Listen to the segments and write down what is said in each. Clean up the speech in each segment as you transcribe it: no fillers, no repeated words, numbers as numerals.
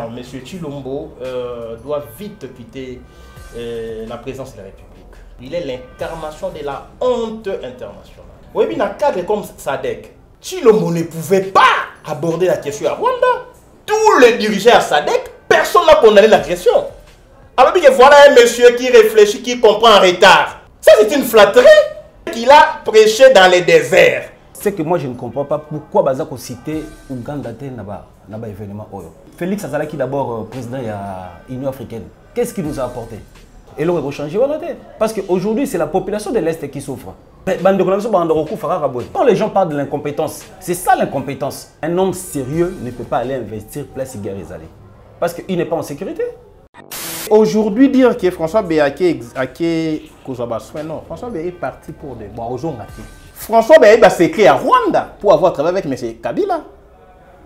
Monsieur Tshilombo doit vite quitter la présidence de la République. Il est l'incarnation de la honte internationale. Oui, mais dans un cadre comme SADC, Tshilombo ne pouvait pas aborder la question à Rwanda. Tous les dirigeants à SADC, personne n'a condamné l'agression. Alors que voilà un monsieur qui réfléchit, qui comprend en retard. Ça, c'est une flatterie qu'il a prêché dans les déserts. C'est que moi je ne comprends pas pourquoi Bazako cité Ouganda n'a événement Oyo. Félix Azalaki d'abord président de l'Union africaine. Qu'est-ce qu'il nous a apporté? Et l'on va changer parce qu'aujourd'hui c'est la population de l'Est qui souffre. Quand les gens parlent de l'incompétence, c'est ça l'incompétence. Un homme sérieux ne peut pas aller investir place Igarizali parce qu'il n'est pas en sécurité. Aujourd'hui, dire que François Béaké non, François Béaké est parti pour des Boazons. François Béaké s'est créé à Rwanda pour avoir travaillé avec M. Kabila.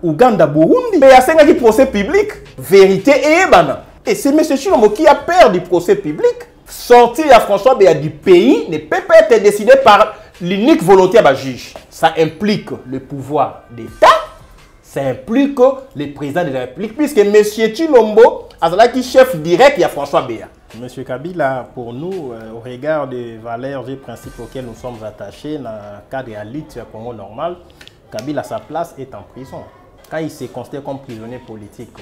Ouganda, Burundi. Mais il y a 5 procès public, vérité et ébana. Et c'est M. Tshilombo qui a peur du procès public. Sortir à François Béaké du pays ne peut pas être décidé par l'unique volonté de juge. Ça implique le pouvoir d'État, ça implique le président de la République, puisque M. Tshilombo est chef direct à François Béaké. M. Kabila, pour nous, au regard des valeurs et principes auxquels nous sommes attachés dans le cadre de la lutte Congo normal, Kabila, sa place est en prison. Quand il s'est considéré comme prisonnier politique,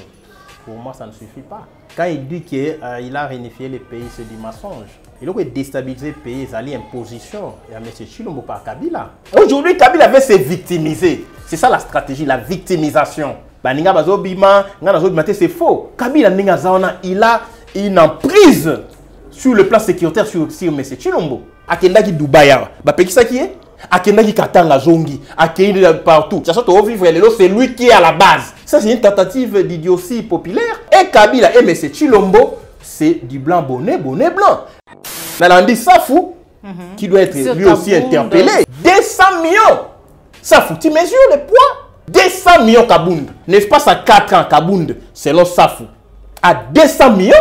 pour moi, ça ne suffit pas. Quand il dit qu'il a réunifié le pays, c'est du mensonge. Il a déstabilisé le pays, il a imposition. Il y a M. Tshilombo par Kabila. Aujourd'hui, Kabila veut se victimiser. C'est ça la stratégie, la victimisation. C'est faux. Kabila, il a une emprise sur le plan sécuritaire sur M. Tshilombo. Akendaki Dubaï, qui est Akendaki Katanga Zongi, Akendaki partout. C'est lui qui est à la base. Ça, c'est une tentative d'idiotie populaire. Et Kabila et M. Tshilombo, c'est du blanc bonnet, bonnet blanc. Nalandi Safou, qui doit être lui aussi interpellé. 200 millions. Safou, tu mesures le poids? 200 millions Kabound. N'est-ce pas ça 4 ans Kabound, selon Safou. À 200 millions.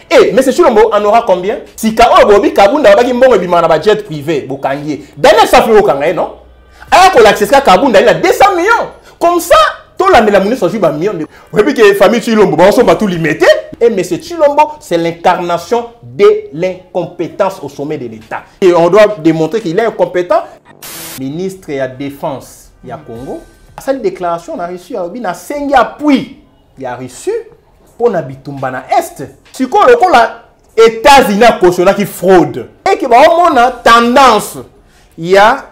Et M. Tshilombo en aura combien? Si Kabound a un jet privé, Daniel Safou non? Alors qu'on l'accès à Kabound, il a 200 millions. Comme ça, tout l'année la monnaie s'agit d'un million. Vous voyez que la famille Tshilombo, on va tout limiter. Et M. Tshilombo, c'est l'incarnation de l'incompétence au sommet de l'État. Et on doit démontrer qu'il est incompétent. Ministre de la Défense, il y a Congo. Cette déclaration, on a reçu à Obi, on a 5 appuis. Il a reçu pour Nabitumba na Est. Si on a États-Unis cautionné qui fraude. Et que on a tendance, il y a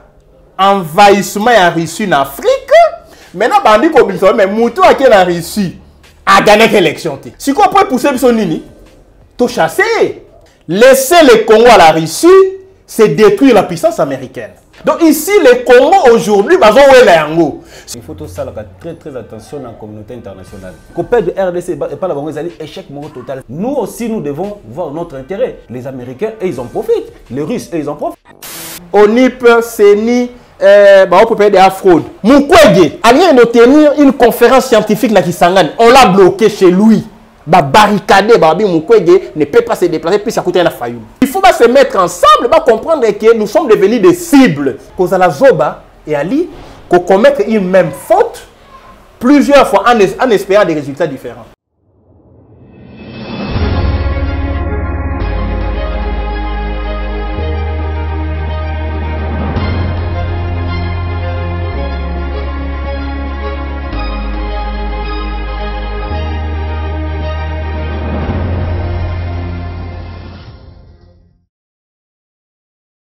envahissement et Russie en Afrique. Maintenant, bandi ko biso mais mutu a qui a Russie a gagné l'élection. Si on peut pousser son nini, to chasser. Laisser le Congo à la Russie, c'est détruire la puissance américaine. Donc ici, le Congo aujourd'hui, il faut tout ça très attention dans la communauté internationale. Copain de RDC et pas la banque, échec total. Nous aussi, nous devons voir notre intérêt. Les Américains, et ils en profitent. Les Russes, et ils en profitent. ONIP, CENI, on peut payer de la fraude. Mukwege, il vient de tenir une conférence scientifique na Kisangani. On l'a bloqué chez lui. Barricadé, Mukwege ne peut pas se déplacer, puis ça coûte un faillite. Il faut se mettre ensemble, comprendre que nous sommes devenus des cibles. Cause à la Zoba et Ali, qu'on commette une même faute plusieurs fois en espérant des résultats différents.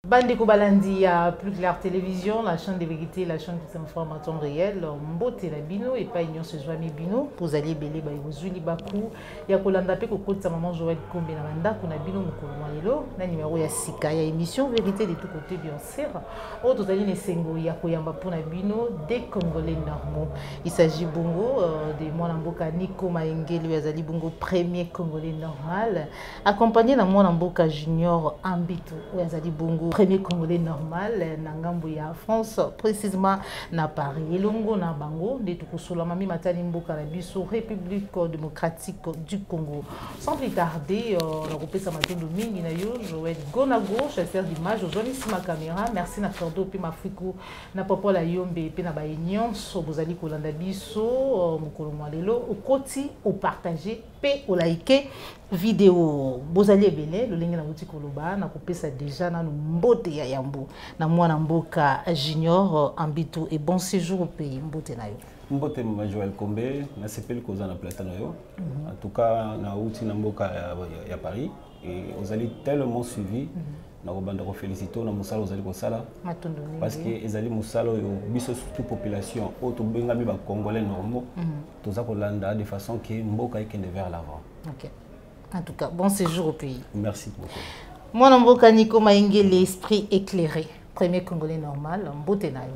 Bandeko Balandi à Plus Clair Télévision, la chaîne de vérité, la chaîne qui s'informe en temps réel. Mbote la bino et pas union se joami bino pour aller belé ba yozuli baku ya kolanda pe ko kotsa maman Joël Kombe na banda kuna bino mukolo malelo na numéro ya sika ya émission vérité de tout côté bien sûr. O totali ne sengo ya koyamba pona bino des Congolais normaux. Il s'agit bongo de mwana mboka Nico Maengeli yazali bongo premier Congolais normal accompagné na mwana mboka Junior Ambito yazali bongo premier Congolais normal na ngambo ya France, précisément na Paris. Elongo na bango de tukusula mami matali mboka na biso République démocratique du Congo. Sans plus tarder, on a coupé sa matondo mingi na yo Joël Gonago, chasseur d'image aux zones ici ma caméra. Merci na Cordo puis ma frico na popo la yombe puis na ba union so bozali kolanda biso mukolo mwalelo au koti au partager pe au liker vidéo bozali ebele lolingi na buti koloba na kopesa déjà na mbote ya yambo na mwana mboka junior ambito et bon séjour au pays mbote na yo mbote ma Joël Kombe na sepeli koza na platano yo en tout cas na uti na mboka ya Paris et ozali tellement suivi na robanda ko félicito na musala ozali ko sala parce que ezali musala yo biso surtout population auto benga mi ba congolais normaux toza ko landa de façon que mboka ekende vers l'avant. OK. En tout cas, bon séjour au pays. Merci beaucoup. Moi, Namboka Nico Maïngue, l'esprit éclairé. Premier Congolais normal, Mbote Nayo.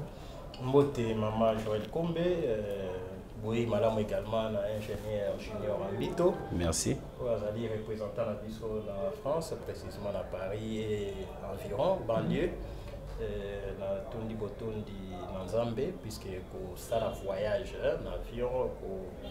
Mbote, maman Joël Kombe. Oui, madame également, ingénieur junior en Bito. Merci. Vous allez représentant la BISO dans la France, précisément à Paris et environ, banlieue. Na tondi botondi na Nzambe puisque ko sala voyage en avion ko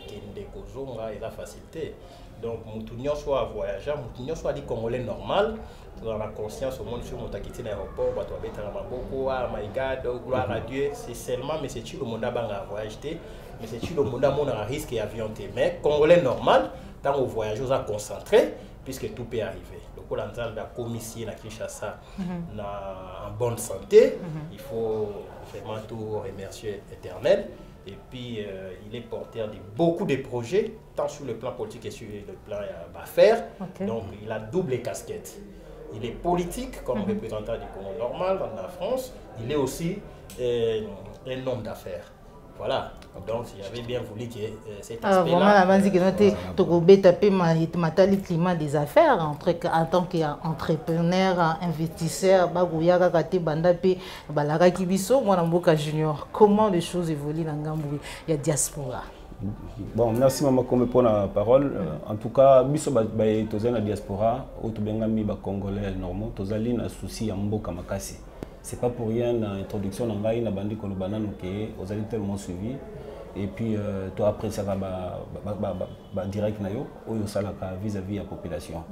kende ko zonga et la facilité donc mutu nyonso a voyager mutu nyonso a di congolais normal dans la conscience au monde sur mon takiti na aéroport bato abeta na maboko ah my god gloire à Dieu c'est seulement mais c'est tu le monde banga voyager mais c'est tu le monde mon risque et avion mais congolais normal tant au voyage aux a concentré puisque tout peut arriver. Donc, on a commission à Kinshasa en bonne santé. Il faut vraiment tout remercier l'Éternel. Et puis, il est porteur de beaucoup de projets, tant sur le plan politique que sur le plan d'affaires. Donc, il a double casquette. Il est politique comme représentant du Congo normal dans la France. Il est aussi un homme d'affaires. Voilà, donc j'avais bien voulu que cet aspect-là... Vraiment, avant que nous climat des affaires en tant qu'entrepreneur, investisseur, junior. Comment les choses évoluent dans Gamboué? Il y a diaspora. Bon, merci maman comme pour la parole. En tout cas, biso tozali na diaspora, otubengami ba congolais normaux, tozali na souci ya mboka makasi. C'est pas pour rien l'introduction dans Gaï na bandi kolobana que vous allez tellement suivi et puis toi après ça va direct na yo oyo salaka vis-à-vis la population.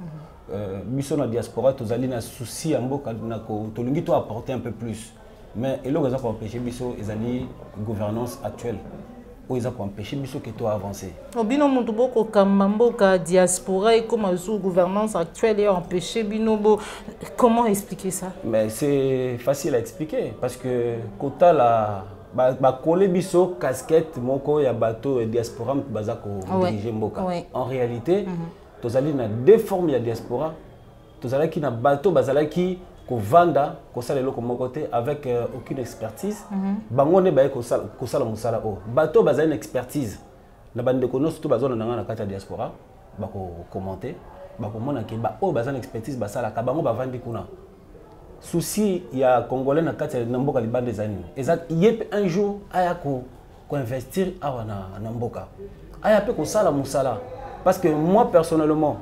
Biso na diaspora tous allez na souci ya mboka na ko tolingi to apporter un peu plus mais elo raison pour empêcher biso ezali gouvernance actuelle. Ils ont empêché que toi avancer. Bino Moutuboko Kamamboka diaspora et comme sous gouvernance actuelle et empêché Binobo. Comment expliquer ça? Mais c'est facile à expliquer parce que kota la coller biso casquette moko ya bateau diaspora bazako diriger mboka. En réalité, tous allez na deux formes ya diaspora. Tous allez qui na bateau bazalaki vanda kosala loko mokote avec aucune expertise bangone baye kosala musala o bato bazali une expertise na bande ko no surtout bazona na kata diaspora bako commenter bako mona ke ba o bazana expertise basala ka bango bavandi kuna souci ya congolais na kata na mboka libande zani exact yep un jour aya ko investir awa na mboka aya pe kosala musala parce que moi personnellement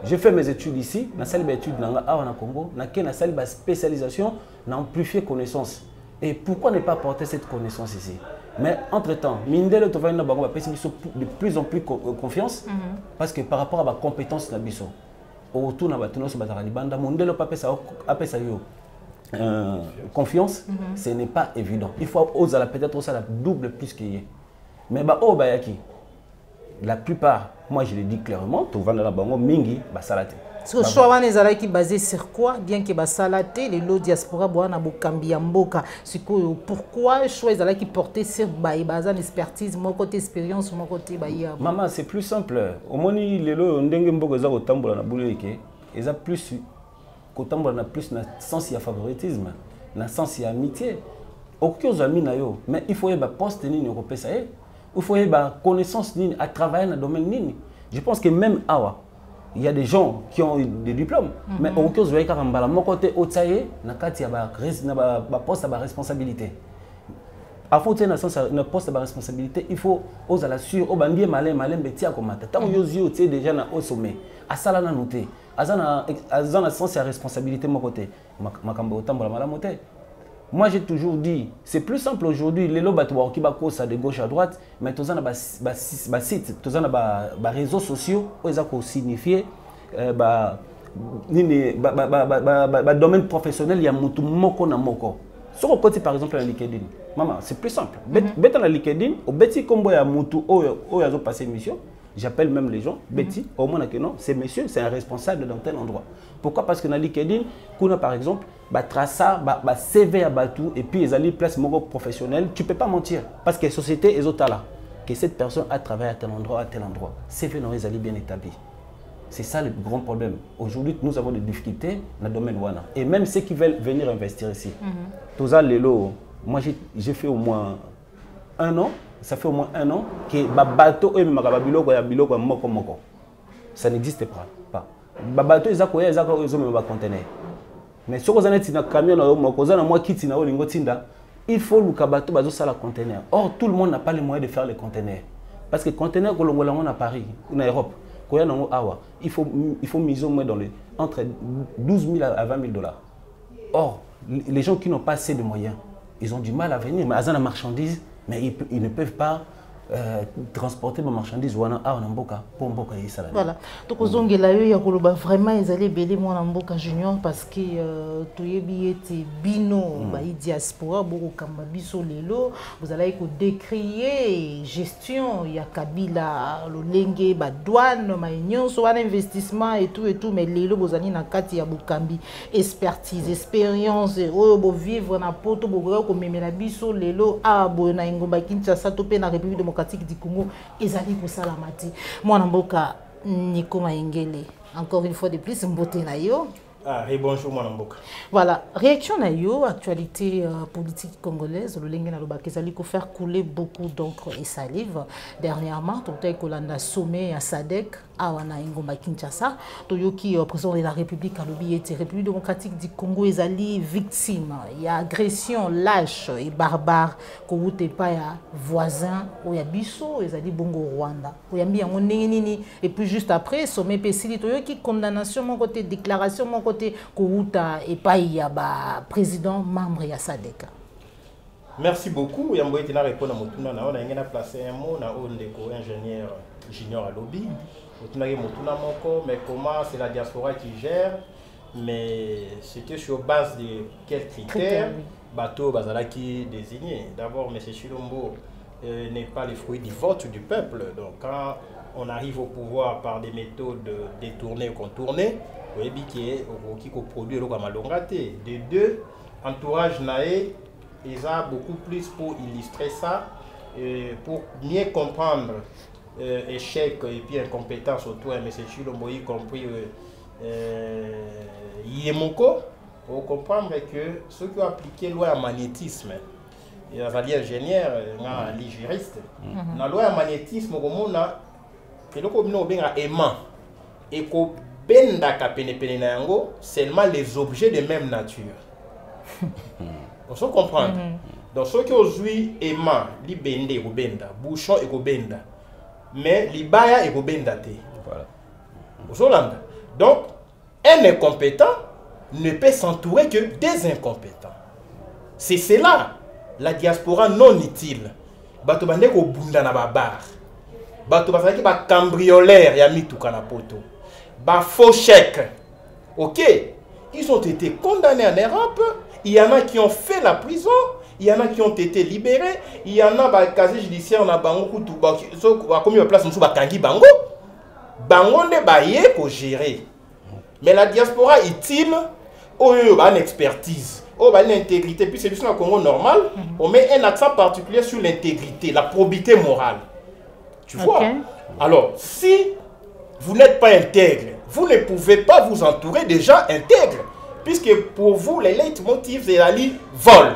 j'ai fait mes études ici, na salle d'études en Congo, na salle de spécialisation, na amplifié connaissance. Et pourquoi ne pas porter cette connaissance ici? Mais entre-temps, mindele to vaina bango ba de plus en plus confiance parce que par rapport à ma compétence na biso. Autour na batuno so batara libanda mondele pa pesa yo. Confiance, ce n'est pas évident. Il faut oser peut-être ça la double plus qu'il y ait. Mais ba o bayaki la plupart, moi je le dis clairement, tout va dans la bango mingi basalate. Ce que choix est qui basé sur quoi? Bien que basalate, les lots diaspora boana bokambi mboka. Pourquoi choix est qui porter sur bazan expertise, mon côté expérience, mon côté baïa. Maman, c'est plus simple. Au moins les lots ndenge mboka za otambola na bouleke, ils a plus kotambola na plus na sens ya favoritisme, na sens ya amitié. Aucun ami na yo, mais il faut y ba poste ni européen ça est. Il faut y avoir connaissance à travailler dans le domaine. Je pense que même awa, il y a des gens qui ont des diplômes, mais au cas où vous avez mon côté otaye, na kati ya ba poste à responsabilité. À faut tenir na poste à responsabilité, il faut oser la sur au bandier malin betia comme tant yozio tu déjà na au sommet. À ça là na noté. Azana sens et responsabilité de mon côté. Moi, j'ai toujours dit, c'est plus simple aujourd'hui. Les lots qui ça de gauche à droite, mais tous les sites, tous les réseaux sociaux, ils ont signifié domaine professionnel, il y a moko na moko. Sur le côté par exemple, LinkedIn, maman, c'est plus simple. Bête dans LinkedIn, au Betty comme il y a moutou, où il a passé mission. J'appelle même les gens, Betty, au moins que non, c'est monsieur, c'est un responsable dans tel endroit. Pourquoi? Parce que dans LinkedIn, par exemple, traça, CV à Batou, et puis ils allaient place moro professionnel, tu ne peux pas mentir. Parce que la société est là. Que cette personne a travaillé à tel endroit, CV non, ils allaient bien établi. C'est ça le grand problème. Aujourd'hui, nous avons des difficultés dans le domaine WANA. Et même ceux qui veulent venir investir ici. Tout ça, moi j'ai fait au moins 1 an. Ça fait au moins 1 an que bateau et moko. Ça n'existe pas. Bateau ils ont conteneur. Mais si vous avez un camion il faut que bateau bazo la conteneur. Or tout le monde n'a pas les moyens de faire les conteneurs. Parce que les conteneurs que l'on a à Paris ou en Europe, il faut miser au moins entre 12 000 à 20 000 $. Or, les gens qui n'ont pas assez de moyens, ils ont du mal à venir. Mais à la marchandise, mais ils ne peuvent pas transporter ma marchandise voilà donc aux ongela yo ya koloba vraiment ils allaient belé moi na mboka junior parce que toyebi ete bino ba diaspora beaucoup kamba biso lelo vous allez ko décrier gestion ya Kabila lolenge ba douane ma nyonso wana investissement et tout mais lelo bozani na kati ya bukambi expertise expérience oyo bo vivre na poto bo ko memela biso lelo abo na ngomba Kinshasa to pe na République démocratique du Congo ezali ko salamati mwana mboka Nico Maengele encore une fois de plus mbote na yo. Et bonjour mon amboka. Voilà, réaction na yo, actualité politique congolaise, le lenge na lobaka ezali ko faire couler beaucoup d'encre et salive. Dernièrement, totai kolanda sommet à SADC awana ngomba Kinshasa, toyoki président de la République alobi ete République démocratique du Congo ezali victime, il y a agression lâche et barbare ko wute pa ya voisin o ya biso ezali bongo Rwanda. Oyambi yango ndenge nini et puis juste après sommet pesili toyoki condamnation mon côté déclaration mon côté Kouta et pas il y a président membre ya SADC. Merci beaucoup. Yambo était na répondre à motuna na on a placé un mot na ondeko ingénieur junior à lobby. Motuna ke motuna moko mais comment c'est la diaspora qui gère mais c'était sur base de quels critères bateau bazala qui désigné. D'abord M. Chilombo n'est pas le fruit du vote du peuple. Donc quand on arrive au pouvoir par des méthodes détournées ou contournées, vous voyez qui produit le malongate. De deux, entourage naé, ils ont beaucoup plus pour illustrer ça, pour mieux comprendre échec et puis incompétence autour de M. Chilombo, y compris Yemoko, pour comprendre que ceux qui ont appliqué la loi à magnétisme, il y a des ingénieurs, des juristes, la loi à magnétisme, c'est le aimant et qu'on benda kapene na yango seulement les objets de même nature. On se comprend. Donc ceux qui aujourd'hui aimant li bende ko benda, bouchon et ko benda. Mais li baya et ko benda te. Voilà. Donc un incompétent ne peut s'entourer que des incompétents. C'est cela la diaspora non utile. Bato bande ko bunda na babar. Bato bazaki ba cambrioleur ya mituka na poto. Faux chèques. Ok, ils ont été condamnés en Europe. Il y en a qui ont fait la prison. Il y en a qui ont été libérés. Il y en a qui ont été casier judiciaire na bango kutu comme une place musu bakangi bango. Bango ne baye ko gérer. Mais la diaspora utile, oh une expertise, oh une intégrité. Puis c'est juste un Congo normal. On met un accent particulier sur l'intégrité, la probité morale. Tu vois? Alors si vous n'êtes pas intègre, vous ne pouvez pas vous entourer de gens intègres. Puisque pour vous, les leitmotifs, c'est la ligne vol,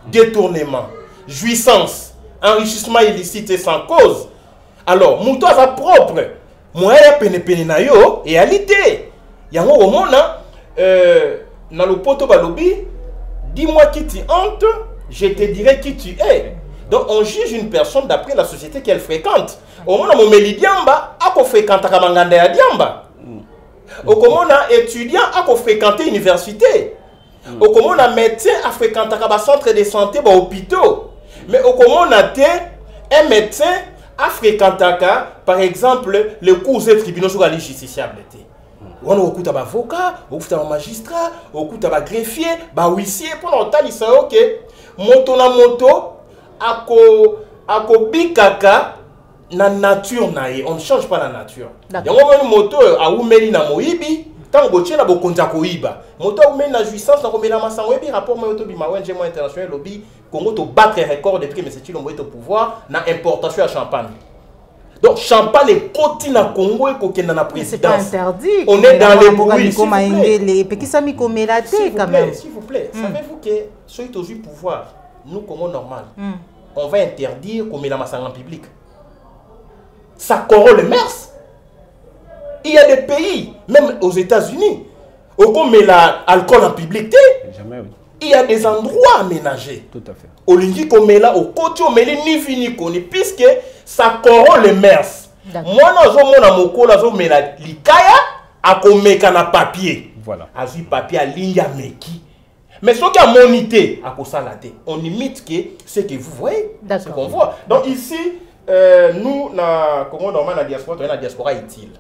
détournement, jouissance, enrichissement illicite et sans cause. Alors, mon toit va propre. Moi, je suis na yo et à l'idée. Il y a un moment, dans le poteau balobi, dis-moi qui tu hantes, je te dirai qui tu es. Donc, on juge une personne d'après la société qu'elle fréquente. Au moment où on me dit diamba, à quoi fréquente Kamanganda ya diamba. Comment on a étudiant à fréquenter l'université. Comment on a médecin à fréquenter un centre de santé, un hôpitaux. Mais comment on a un médecin à fréquenter, par exemple, le cours des tribunaux sur la justiciable. On a beaucoup d'avocats, beaucoup de magistrats, beaucoup de greffiers, huissiers, pour longtemps, ils savent que moto na moto, ako bikaka, na nature nae, on ne change pas la nature. Yango une moto a oumeli na moibi, tant que na bokonza koiba. Moto a oumeli na jouissance na komela masango ebi rapport moto bima ONG international lobby Congo to battre record depuis mais c'est au pouvoir na importation à champagne. Donc champagne est côté na Congo et côté na présidence. C'est pas interdit. On est dans les bruits. S'il vous plaît, savez-vous que ceux qui ont eu pouvoir, nous Congo normal, on va interdire komela masango en public. Ça corrompt le mœurs. Il y a des pays, même aux États-Unis, où on met l'alcool en public. Jamais, oui. Il y a des endroits aménagés. Tout à fait. Au lingi qu'on met là, au côté, on met les ni fini koni, puisque ça corrompt le mœurs. Moi, je mets la likaya, à na papier. Voilà. À ce papier, à ligne à meki. Mais ce qui a monité, à cause de on imite que ce que vous voyez, ce qu'on voit. Donc ici, nous, comment normal la diaspora utile.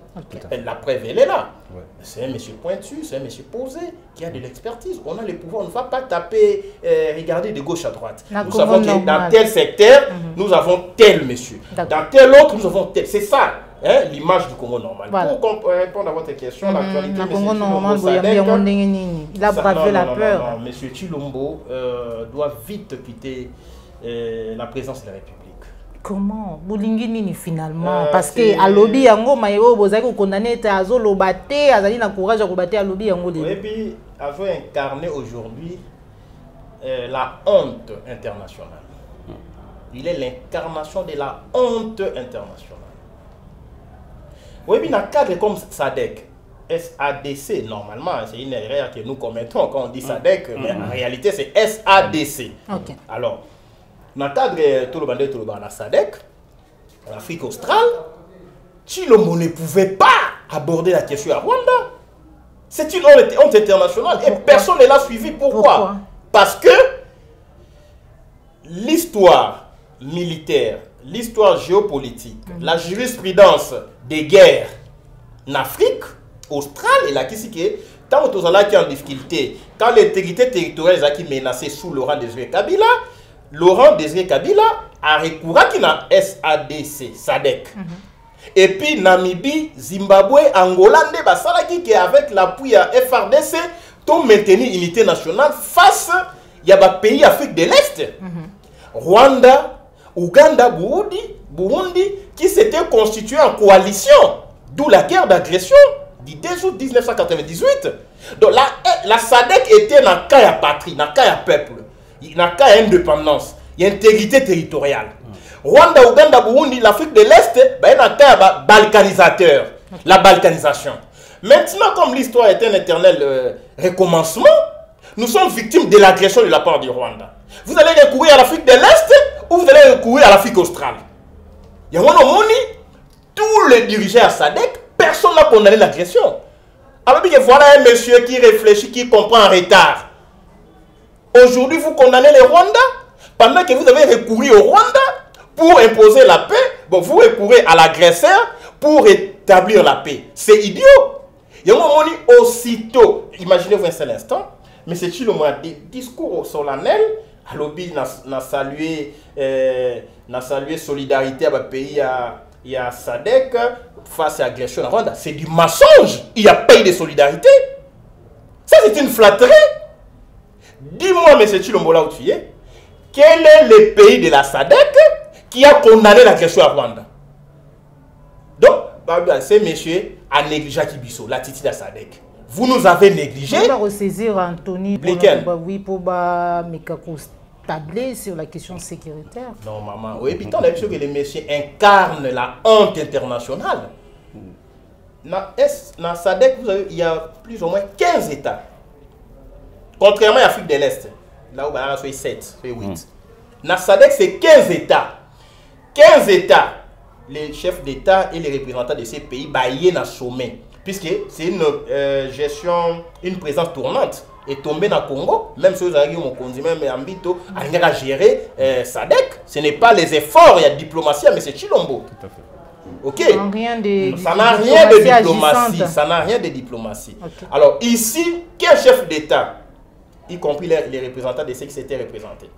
La preuve, elle est là. Ouais. C'est un monsieur pointu, c'est un monsieur posé, qui a de l'expertise. On a le pouvoir, on ne va pas taper, regarder de gauche à droite. Nous savons que dans tel secteur, nous avons tel monsieur. Dans tel autre, nous avons tel. C'est ça, hein, l'image du Congo normal. Voilà. Pour répondre à votre question, l'actualité, il a bravé la peur. Non, monsieur Tshilombo doit vite quitter la présidence de la République. Comment Boulingini finalement parce que à lobby yango mayo bozaki condamné ta azo lobaté azali na courage à combattre à lobby yango et puis azo incarné aujourd'hui la honte internationale. Il est l'incarnation de la honte internationale. Oui, puis dans le cadre comme SADC, SADC normalement c'est une erreur que nous commettons quand on dit SADC, mais en réalité c'est SADC. Okay. Alors dans le cadre de la SADC, l'Afrique australe, Tshilombo ne pouvait pas aborder la question à Rwanda. C'est une honte internationale et personne ne l'a suivi. Pourquoi? Parce que l'histoire militaire, l'histoire géopolitique, la jurisprudence des guerres en Afrique australe et là qui c'est que tant que nous sommes en difficulté, quand l'intégrité territoriale est menacée sous Laurent Désiré Kabila, Laurent Désiré Kabila a recours à SADC, SADC. Et puis Namibie, Zimbabwe, Angola, qui avec l'appui à FRDC, tout maintenir l'unité nationale face à des pays d'Afrique de l'Est. Rwanda, Ouganda, Burundi, qui s'étaient constitués en coalition, d'où la guerre d'agression du 2 août 1998. Donc la SADC était dans le cas de patrie, dans le cas de peuple. Il n'y a qu'à indépendance, il y a intégrité territoriale. Rwanda, Ouganda, Burundi, l'Afrique de l'Est, il y a un cas balkanisateur, la balkanisation. Maintenant, comme l'histoire est un éternel recommencement, nous sommes victimes de l'agression de la part du Rwanda. Vous allez recourir à l'Afrique de l'Est ou vous allez recourir à l'Afrique australe. Il y a tous les dirigeants à SADC, personne n'a condamné l'agression. Alors voilà un monsieur qui réfléchit, qui comprend en retard. Aujourd'hui, vous condamnez les Rwandais pendant que vous avez recouru au Rwanda pour imposer la paix. Bon, vous recourez à l'agresseur pour établir la paix. C'est idiot. Il y a un moment aussitôt, imaginez-vous un seul instant, mais c'est Tshilombo a des discours solennels. À lobby, n'a salué solidarité à pays et à SADC face à l'agression à Rwanda. C'est du mensonge. Il n'y a pas eu de solidarité. Ça, c'est une flatterie. Dis-moi, M. Tshilombo, là où tu es, quel est le pays de la SADC qui a condamné l'agression à Rwanda? Donc, c'est monsieur a négligé Kibiso, l'attitude de la SADC. Vous nous avez négligé. On va ressaisir Anthony Blinken. Pour tabler sur la question sécuritaire. Non, maman. Oui, puis tant que les messieurs incarnent la honte internationale. Dans SADC, il y a plus ou moins 15 États. Contrairement à l'Afrique de l'Est, là où il y a 7, 8. Dans SADC, c'est 15 États. 15 États les chefs d'État et les représentants de ces pays baillent dans le sommet. Puisque c'est une gestion, une présence tournante. Et tombé dans le Congo, même si vous avez mon conduit, même Ambito, à gérer SADC, ce n'est pas les efforts, il y a diplomatie à M. Chilombo. Tout à fait. Ok. Ça n'a rien de diplomatie. Ça n'a rien de diplomatie. Okay. Alors ici, quel chef d'État, y compris les représentants de ceux qui s'étaient représentés,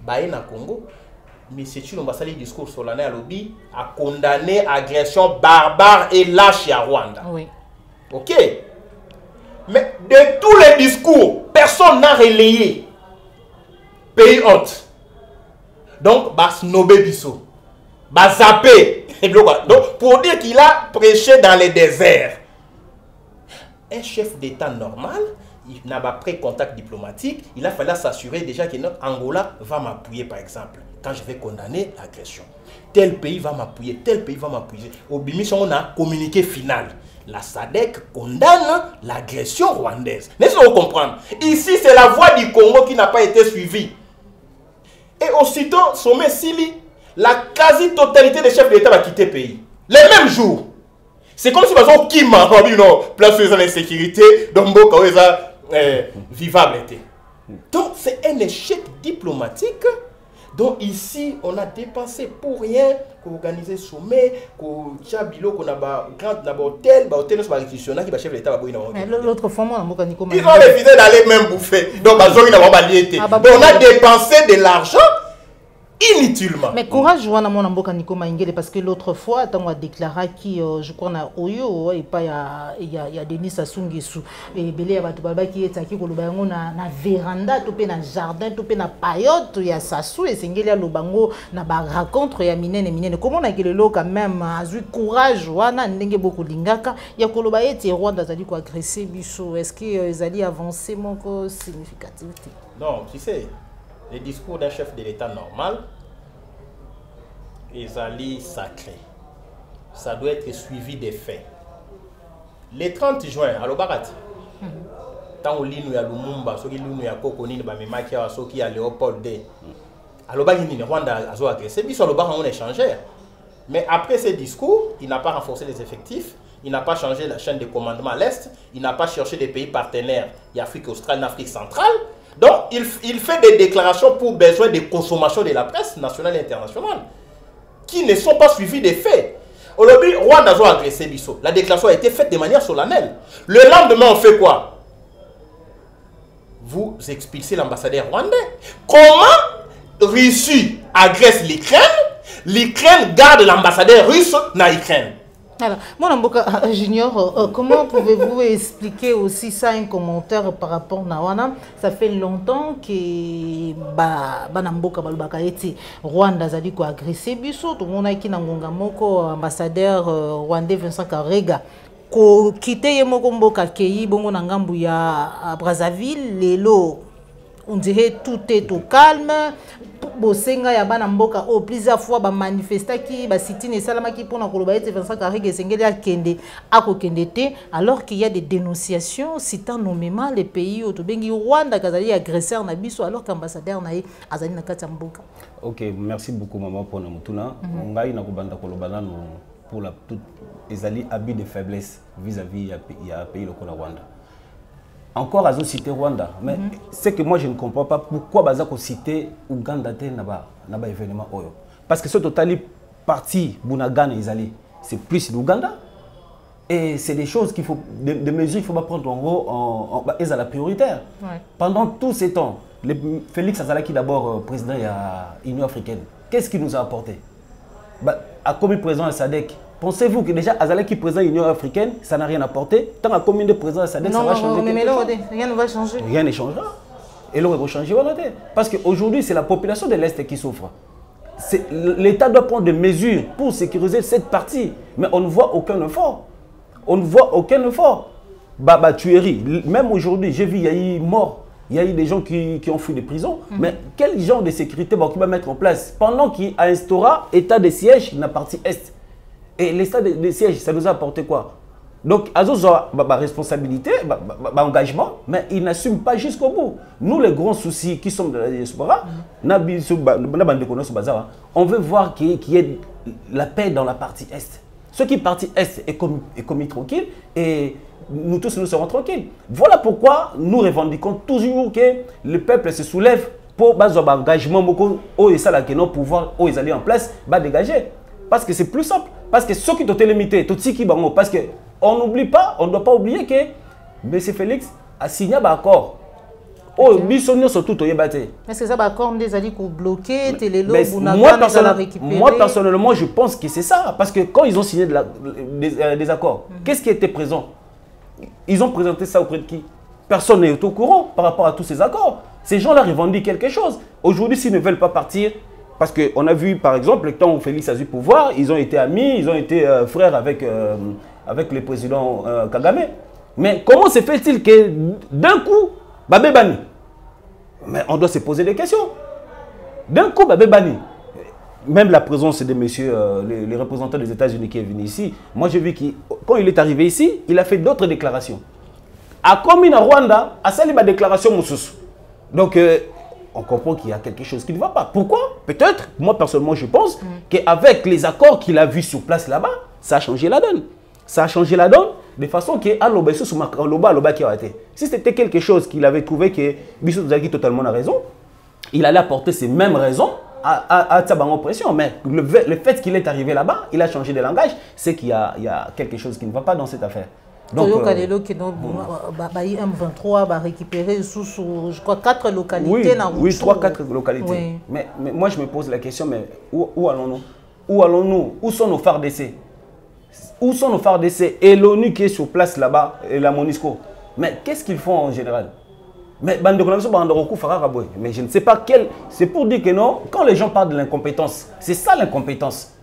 Baïna Congo, M. Chilombo a discours solennel à lobby, a condamné agression barbare et lâche à Rwanda. Oui. Ok. Mais de tous les discours, personne n'a relayé pays hôte. Donc, bah snobé biso, bah zappé. Donc, pour dire qu'il a prêché dans les déserts. Un chef d'État normal, il n'a pas pris contact diplomatique, il a fallu s'assurer déjà que notre Angola va m'appuyer, par exemple, quand je vais condamner l'agression. Tel pays va m'appuyer, tel pays va m'appuyer. Au Bimis, on a communiqué final. La SADC condamne l'agression rwandaise. N'est-ce pas comprendre? Ici, c'est la voix du Congo qui n'a pas été suivie. Et aussitôt, sommet Sili, la quasi-totalité des chefs d'État va quitter le pays. Les mêmes jours. C'est comme si, par exemple, qui m'a dit non, place sur l'insécurité, donc vivable était. Donc, c'est un échec diplomatique. Donc ici, on a dépensé pour rien pour organiser le sommet, pour Tchabilo, qu'on a un hôtel, hôtel sur la réquisition, qui va chef de l'État. Mais l'autre fois, ils ont refusé d'aller même bouffer. Donc, on a dépensé de l'argent inutilement. Mais courage, parce que l'autre fois, on a déclaré que je crois na Oyo et pas il y a Denis Sassou Nguesso et belé ya batu baba qui est taki ko lobango na véranda to pe na jardin to pe na payote ya Sassou et sengeli ya lobango na ba rencontre ya minene comment na kelelo quand même azui courage wana ndenge beaucoup lingaka ya ko loba ete Rwanda zali ko agresser biso est-ce que ezali avancer moko significativité? Non, tu sais, le discours d'un chef de l'État normal est sacré. Ça doit être suivi des faits. Le 30 juin, à l'Obarati, tant que l'île à Lumumba, ce qui est à Kokoni, ce qui est à Léopold D. À l'Obarati, Rwanda a agressé, puis sur l'Obarati, on échangeait. Mais après ce discours, il n'a pas renforcé les effectifs, il n'a pas changé la chaîne de commandement à l'Est, il n'a pas cherché des pays partenaires, l'Afrique australe, l'Afrique centrale. Donc, il fait des déclarations pour besoin de consommation de la presse nationale et internationale qui ne sont pas suivies des faits. Aujourd'hui, Rwanda a agressé Bisso. La déclaration a été faite de manière solennelle. Le lendemain, on fait quoi? Vous expulsez l'ambassadeur rwandais. Comment Russie agresse l'Ukraine? L'Ukraine garde l'ambassadeur russe dans l'Ukraine. Alors, mon Mboka Junior, comment pouvez-vous expliquer aussi ça, un commentaire par rapport à Nawana? Ça fait longtemps que Banamboka Balbaka était Rwanda zali ko agressé biso. Tout le monde a qui n'angonga moko ambassadeur rwandais Vincent Karega ko quitter yemoko mboka kei bongo na ngambu ya Brazzaville lelo. On dirait tout est au calme. Bosenga ya bana mboka o plusieurs fois ba manifesta ki ba sitine salama ki pona koloba ete Vincent Karega sengeli akende akokendete alors qu'il y a des dénonciations citant nommément les pays au Tobengi Rwanda kazali agresseur na biso alors qu'ambassadeur na ye azali na kati mboka. OK, merci beaucoup maman pour namutuna. Ngai na kubanda koloba nanu pour la toute ezali abus de faiblesse vis-à-vis ya pays lokola Rwanda. Encore à citer Rwanda, mais c'est que moi je ne comprends pas pourquoi Bazako citer Ouganda n'a événement Oyo. Parce que ce total parti Bunagana Izali, c'est plus l'Ouganda. Et c'est des choses qu'il faut, des mesures qu'il faut pas prendre en gros, à la prioritaire. Ouais. Pendant tous ces temps, Félix Azalaki d'abord président de l'Union africaine, qu'est-ce qu'il nous a apporté? A commis président de SADC. Pensez-vous que déjà Azalaki président de l'Union africaine, ça n'a rien apporté? Tant que combien de présidents de SADC, ça va changer? Mais là, rien ne va changer. Rien ne changera. Et là, on va changer. Parce qu'aujourd'hui, c'est la population de l'Est qui souffre. L'État doit prendre des mesures pour sécuriser cette partie. Mais on ne voit aucun effort. On ne voit aucun effort. Tuerie. Même aujourd'hui, j'ai vu, il y a eu mort. Il y a eu des gens qui ont fui des prisons. Mais quel genre de sécurité qu'il va mettre en place pendant qu'il a instauré état de siège dans la partie Est? Et l'état de siège, ça nous a apporté quoi? Donc, Azozo a responsabilité, engagement, mais il n'assume pas jusqu'au bout. Nous, les grands soucis qui sont de la diaspora, on veut voir qu'il y ait la paix dans la partie Est. Ceux qui partie Est est commis tranquille et nous tous nous serons tranquilles. Voilà pourquoi nous revendiquons toujours que le peuple se soulève pour un engagement et ça là que nos pouvoirs ils allaient en place va dégager. Parce que c'est plus simple. Parce que ceux qui sont limités, parce que on n'oublie pas, on ne doit pas oublier que M. Félix a signé un accord. Oh, est-ce que ça va comme des alliés pour bloquer moi, personnellement, je pense que c'est ça. Parce que quand ils ont signé des accords, qu'est-ce qui était présent? Ils ont présenté ça auprès de qui? Personne n'est au courant par rapport à tous ces accords. Ces gens-là revendiquent quelque chose. Aujourd'hui, s'ils ne veulent pas partir, parce qu'on a vu, par exemple, le temps où Félix a eu pouvoir, ils ont été amis, ils ont été frères avec le président Kagame. Mais comment se fait-il que d'un coup, Babé Bani? Mais on doit se poser des questions. D'un coup, Babé Bani, même la présence de messieurs, les représentants des États-Unis qui est venu ici, moi j'ai vu que quand il est arrivé ici, il a fait d'autres déclarations. À Komina Rwanda, a sali ma déclaration Moussous. Donc, on comprend qu'il y a quelque chose qui ne va pas. Pourquoi? Peut-être, moi personnellement, je pense qu'avec les accords qu'il a vus sur place là-bas, ça a changé la donne. Ça a changé la donne de façon que si c'était quelque chose qu'il avait trouvé que Bissou Zaki totalement a raison, il allait apporter ces mêmes raisons à Tsabango Pression. Mais le fait qu'il est arrivé là-bas, il a changé de langage, c'est qu'il y a quelque chose qui ne va pas dans cette affaire. Donc, M23 va récupérer sous, je crois, 4 localités. Oui, 3-4 localités. Oui. Mais moi, je me pose la question, mais où allons-nous? Où allons-nous? Où sont nos phares d'essai? Où sont nos phares d'essai? Et l'ONU qui est sur place là-bas, et la MONUSCO. Mais qu'est-ce qu'ils font en général? Mais je ne sais pas quel... C'est pour dire que non, quand les gens parlent de l'incompétence, c'est ça l'incompétence.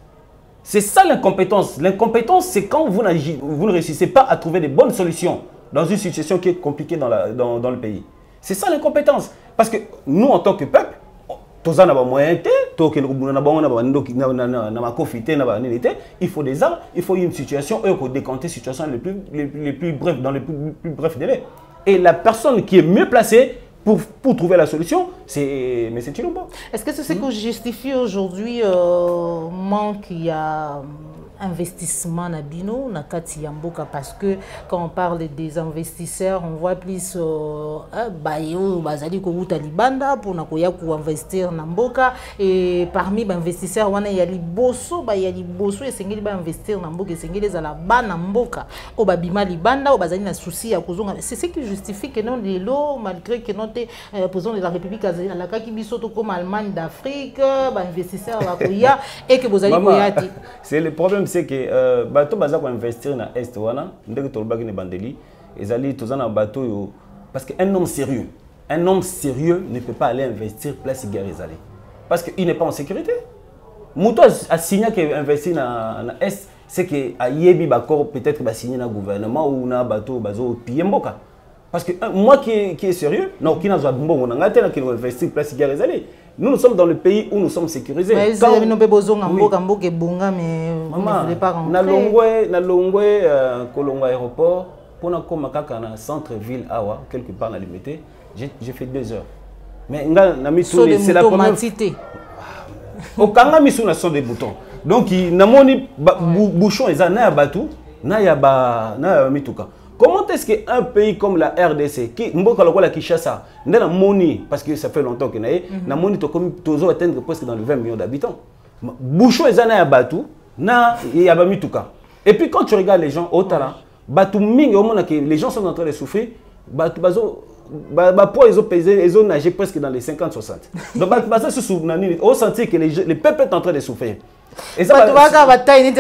C'est ça l'incompétence. L'incompétence, c'est quand vous ne réussissez pas à trouver des bonnes solutions dans une situation qui est compliquée dans le pays. C'est ça l'incompétence. Parce que nous, en tant que peuple, il faut des armes, il faut une situation, et il faut décanter une situation les plus brefs, dans les plus brefs délais. Et la personne qui est mieux placée pour trouver la solution, c'est M. Tshilombo. Est-ce que c'est ce que justifie aujourd'hui manque il y a investissement na bino na kati ya mboka, parce que quand on parle des investisseurs, on voit plus bayo bazali ko buta libanda pour na koya ko investir na mboka, et parmi ba investisseurs wana ya liboso et sengeli ba investir na mboka, sengeli za la bana mboka o babima libanda o bazali na souci ya kozonga. C'est ce qui justifie que non lelo, malgré que non président de la République azali na la kaki biso to comme Allemagne d'Afrique ba investisseurs ba koya et que bozali koya ti. C'est le problème, c'est que bateau baza ko investir na est wana ndenge to lobaki ne bandeli ezali tozana bateau parce que un homme sérieux ne peut pas aller investir place Garizali parce qu'il n'est pas en sécurité. Muto a signé que investir na est, c'est que a yebi bakor peut-être ba signer na gouvernement ou na bateau bazo piyemboka. Parce que moi qui est sérieux, non qui n'a pas de bon, on a qui investir place Garizali. Nous sommes dans le pays où nous sommes sécurisés. Mais vous avez besoin de mais vous ne voulez pas rentrer. Na Longwe, Kolongo aéroport, pour na kaka na centre-ville awa quelque part na limité, j'ai fait 2 heures. Mais c'est la première. Au Kanga misu na sont des boutons. Donc na moni bouchon eza na ya batu, na ya ba na mituka. Comment est-ce qu'un pays comme la RDC, qui est Kinshasa, n'a pas moni, parce que ça fait longtemps qu'il n'a pas moni, toujours atteindre presque dans les 20 millions d'habitants. Bouchon et Zana Batou, na Yabamituka. Et puis quand tu regardes les gens au talent, Batou Ming, les gens sont en train de souffrir, Batou Bazo, ils ont pesé, ils ont nagé presque dans les 50-60. Donc Batou se souvient, on sentit que le peuple est en train de souffrir. Et ça bataille,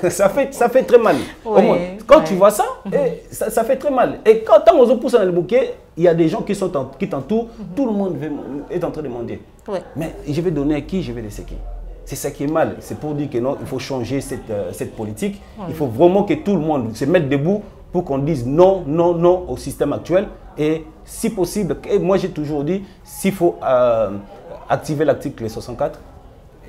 ça fait très mal. Quand tu vois ça, ça fait très mal. Et quand on pousse dans le bouquet, il y a des gens qui t'entourent, tout le monde est en train de mendier. Mais je vais donner à qui, je vais laisser qui. C'est ça qui est mal. C'est pour dire que non, il faut changer cette politique. Il faut vraiment que tout le monde se mette debout pour qu'on dise non, non, non au système actuel. Et si possible, et moi j'ai toujours dit, s'il faut activer l'article 64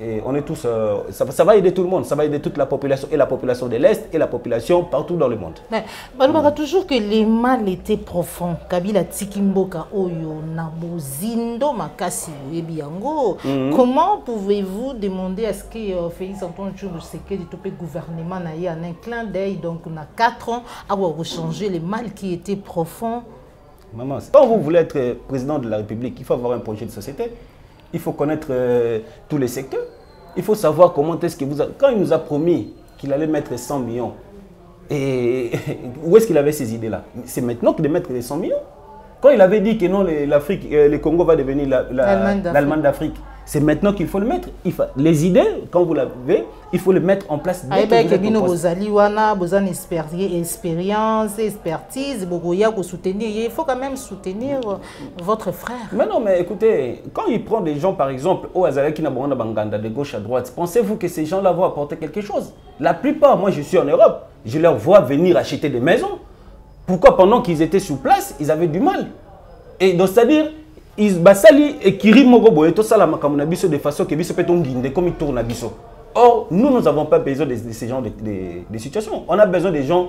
Et on est tous, ça va aider tout le monde, ça va aider toute la population, et la population de l'Est, et la population partout dans le monde. Mais balobaka toujours que les mal étaient profonds. Kabila Tikimboka Oyo Nabozindo Makasi Yebiango. Comment pouvez-vous demander à ce que Félix Antoine Tshisekedi de le gouvernement n'aille en un clin d'œil, donc on a 4 ans, à changer les mal qui étaient profonds? Maman, quand vous voulez être président de la République, il faut avoir un projet de société. Il faut connaître tous les secteurs. Il faut savoir comment est-ce que vous... Quand il nous a promis qu'il allait mettre 100 millions, et où est-ce qu'il avait ces idées-là? C'est maintenant que de mettre les 100 millions. Quand il avait dit que non, l'Afrique, le Congo va devenir l'Allemagne d'Afrique, c'est maintenant qu'il faut le mettre. Les idées, quand vous l'avez, il faut les mettre en place. Il faut quand même soutenir votre frère. Mais non, mais écoutez, quand il prend des gens, par exemple, au Azalea qui n'a pas de gauche à droite, pensez-vous que ces gens-là vont apporter quelque chose? La plupart, moi je suis en Europe, je leur vois venir acheter des maisons. Pourquoi pendant qu'ils étaient sur place, ils avaient du mal? Et donc, c'est-à-dire, ils basali et kiri mogobo et tout ça la makamuna biso de façon que biso peut on guinde comme il tourne à biso. Or nous n'avons pas besoin de ces gens de situations. On a besoin des gens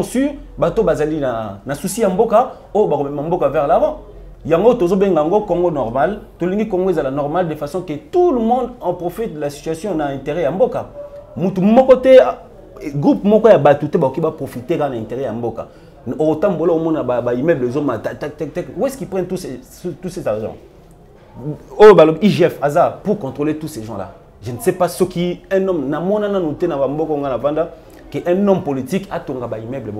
sûrs. Bato basali na souci mboka o ba mboka vers l'avant. Yango tozo bengango Congo normal, tolingi Congo est à la normale de façon que tout le monde en profite de la situation, on a intérêt à mboka. Mutu mokote groupe moko ya batute ba ki ba profiter dans l'intérêt à mboka. Autant de immeubles, où est-ce qu'ils prennent tous ces argents? Oh, IGF, hasard, pour contrôler tous ces gens-là. Je ne sais pas ce qui un homme, qu'un homme politique a ton immeuble.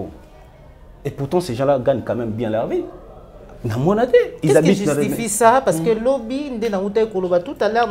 Et pourtant, ces gens-là gagnent quand même bien leur vie. Qu'est-ce qui justifie ça? Parce que lobby, tout à l'heure,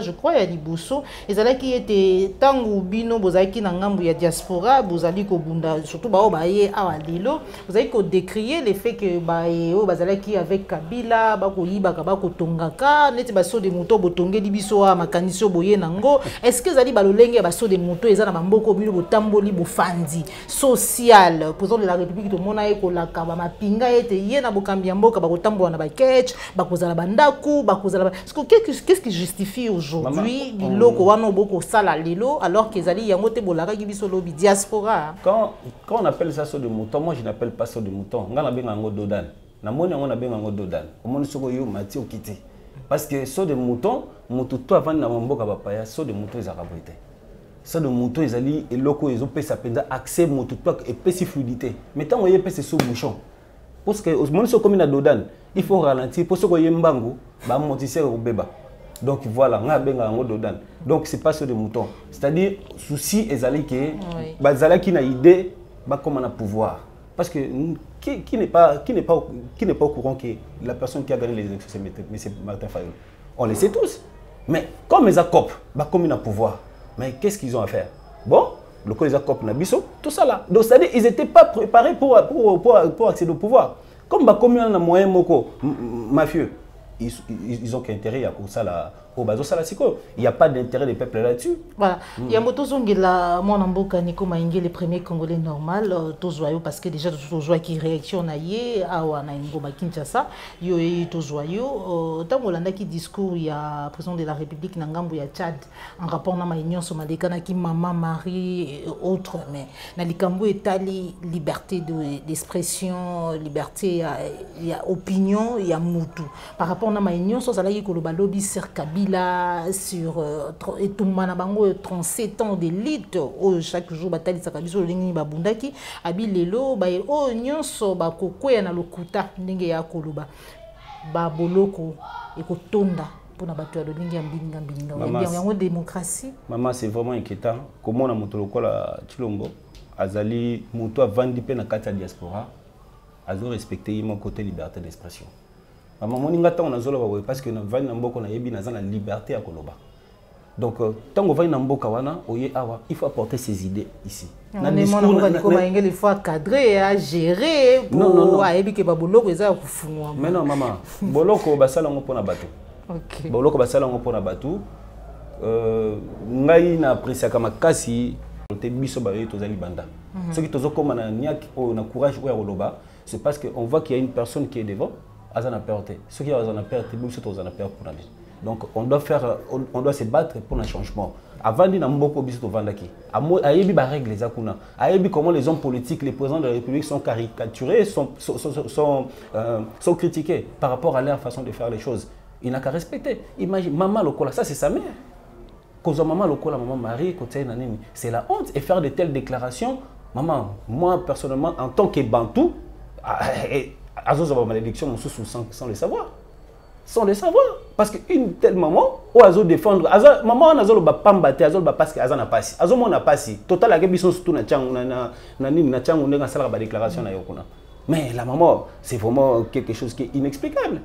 je crois, il y a des bousseaux. Et ça qui était tant ou bino, vous avez qui n'angambou ya diaspora, vous avez qu'au bunda, surtout bah baye à Lilo, vous avez qu'au décrier les faits que baye au bazala qui avec Kabila, bako yiba kabako tongaka, neti baso de moto botonge libiso a makaniso boye nango. Est-ce que zali balolenge baso de moto ezana mamboko bino botamboli bofandi social, président de la République de Monae ko la kaba mapinga ete yena bokambi qu'est-ce qui justifie aujourd'hui alors qu'ils allaient diaspora? Quand on appelle ça saut de mouton, moi je n'appelle pas saut de mouton. Parce que saut de mouton, toi avant na mboka bapaya, saut de mouton ils arabité. Saut de mouton ils allaient et locaux ils ont payé ça pendant accès mouton toi et pèse fluidité. Maintenant on y pèse sous bouchon. Parce que au moment où on a Dodan, il faut ralentir. Pour ce qu'on y a mbangu, bah montisser au bébé. Donc voilà, on a benga en Dodan. Donc c'est pas sur des moutons. C'est-à-dire souci est allé que, bah zala qui n'a idée, bah comment on a pouvoir. Parce que qui n'est pas au courant que la personne qui a gagné les élections c'est M. Martin Fayulu. On le sait tous. Mais comme les accords, bah comme il a pouvoir. Mais qu'est-ce qu'ils ont à faire? Bon. Le cas des accords Nabiso, tout ça là. Donc, c'est-à-dire qu'ils n'étaient pas préparés pour accéder au pouvoir. Comme il y a un moyen mafieux, ils ont qu'un intérêt à ça là. Il n'y a pas d'intérêt des peuples là-dessus. Voilà. Il y a le premier Congolais normal, parce que déjà, qui réaction qui discours, il y a président de la République, il y a Tchad, en rapport à l'Union somalienne, qui maman, Marie et autres. Mais dans les Cambou, il y a liberté d'expression, liberté, il y a opinion, il y a moutou. Par rapport à l'Union, ça y est que le lobby sur Kabila, sur et tout le 37 ans d'élite, chaque jour bataille sakabiso lingi babundaki abilelo ba o nyonso ba kokwea na lokuta ndenge ya koluba ba boloko ekotonda pona bato ya lingi ya mbinga yango démocratie. Maman, c'est vraiment inquiétant. Comment on a monté lokola Chilombo azali muto avandi pe na kati ya diaspora azo respecter mon côté liberté d'expression. Maman, parce que nous avons la liberté à Koloba. Donc, tant qu'on va dans Mboka wana, il faut apporter ses idées ici. Il faut cadrer, gérer pour mais non, maman. Boloko basala ngo na bato. OK. Boloko basala ngo na bato. Ngai na apprécier kama kasi te biso ba yo tozali banda. Ce qui tozo comme na niak na courage ou Koloba, c'est parce qu'on voit qu'il y a une personne qui est devant. Azana perte. Ce qui a azana perte, nous sommes azana perte pour la vie. Donc on doit se battre pour un changement. Avant de Namboko Bisto Vandaki, Ayebi ba règle les akuna. Ayebi comment les hommes politiques, les présidents de la République sont caricaturés, sont critiqués par rapport à leur façon de faire les choses. Il n'a qu'à respecter. Imagine, maman Lokola, ça c'est sa mère. Quand maman Lokola, maman Marie, c'est la honte. Et faire de telles déclarations, maman, moi personnellement, en tant que Bantou, Azo ma malédiction sans le savoir. Sans le savoir. Parce qu'une telle maman, ou Azo défendre, maman Azo ba pambate, Azo ba parce que Azo n'a pas si. Azo n'a pas si. Total la gueule surtout na tchang na tchang on est dans la déclaration na yokuna. Mais la maman, c'est vraiment quelque chose qui est inexplicable.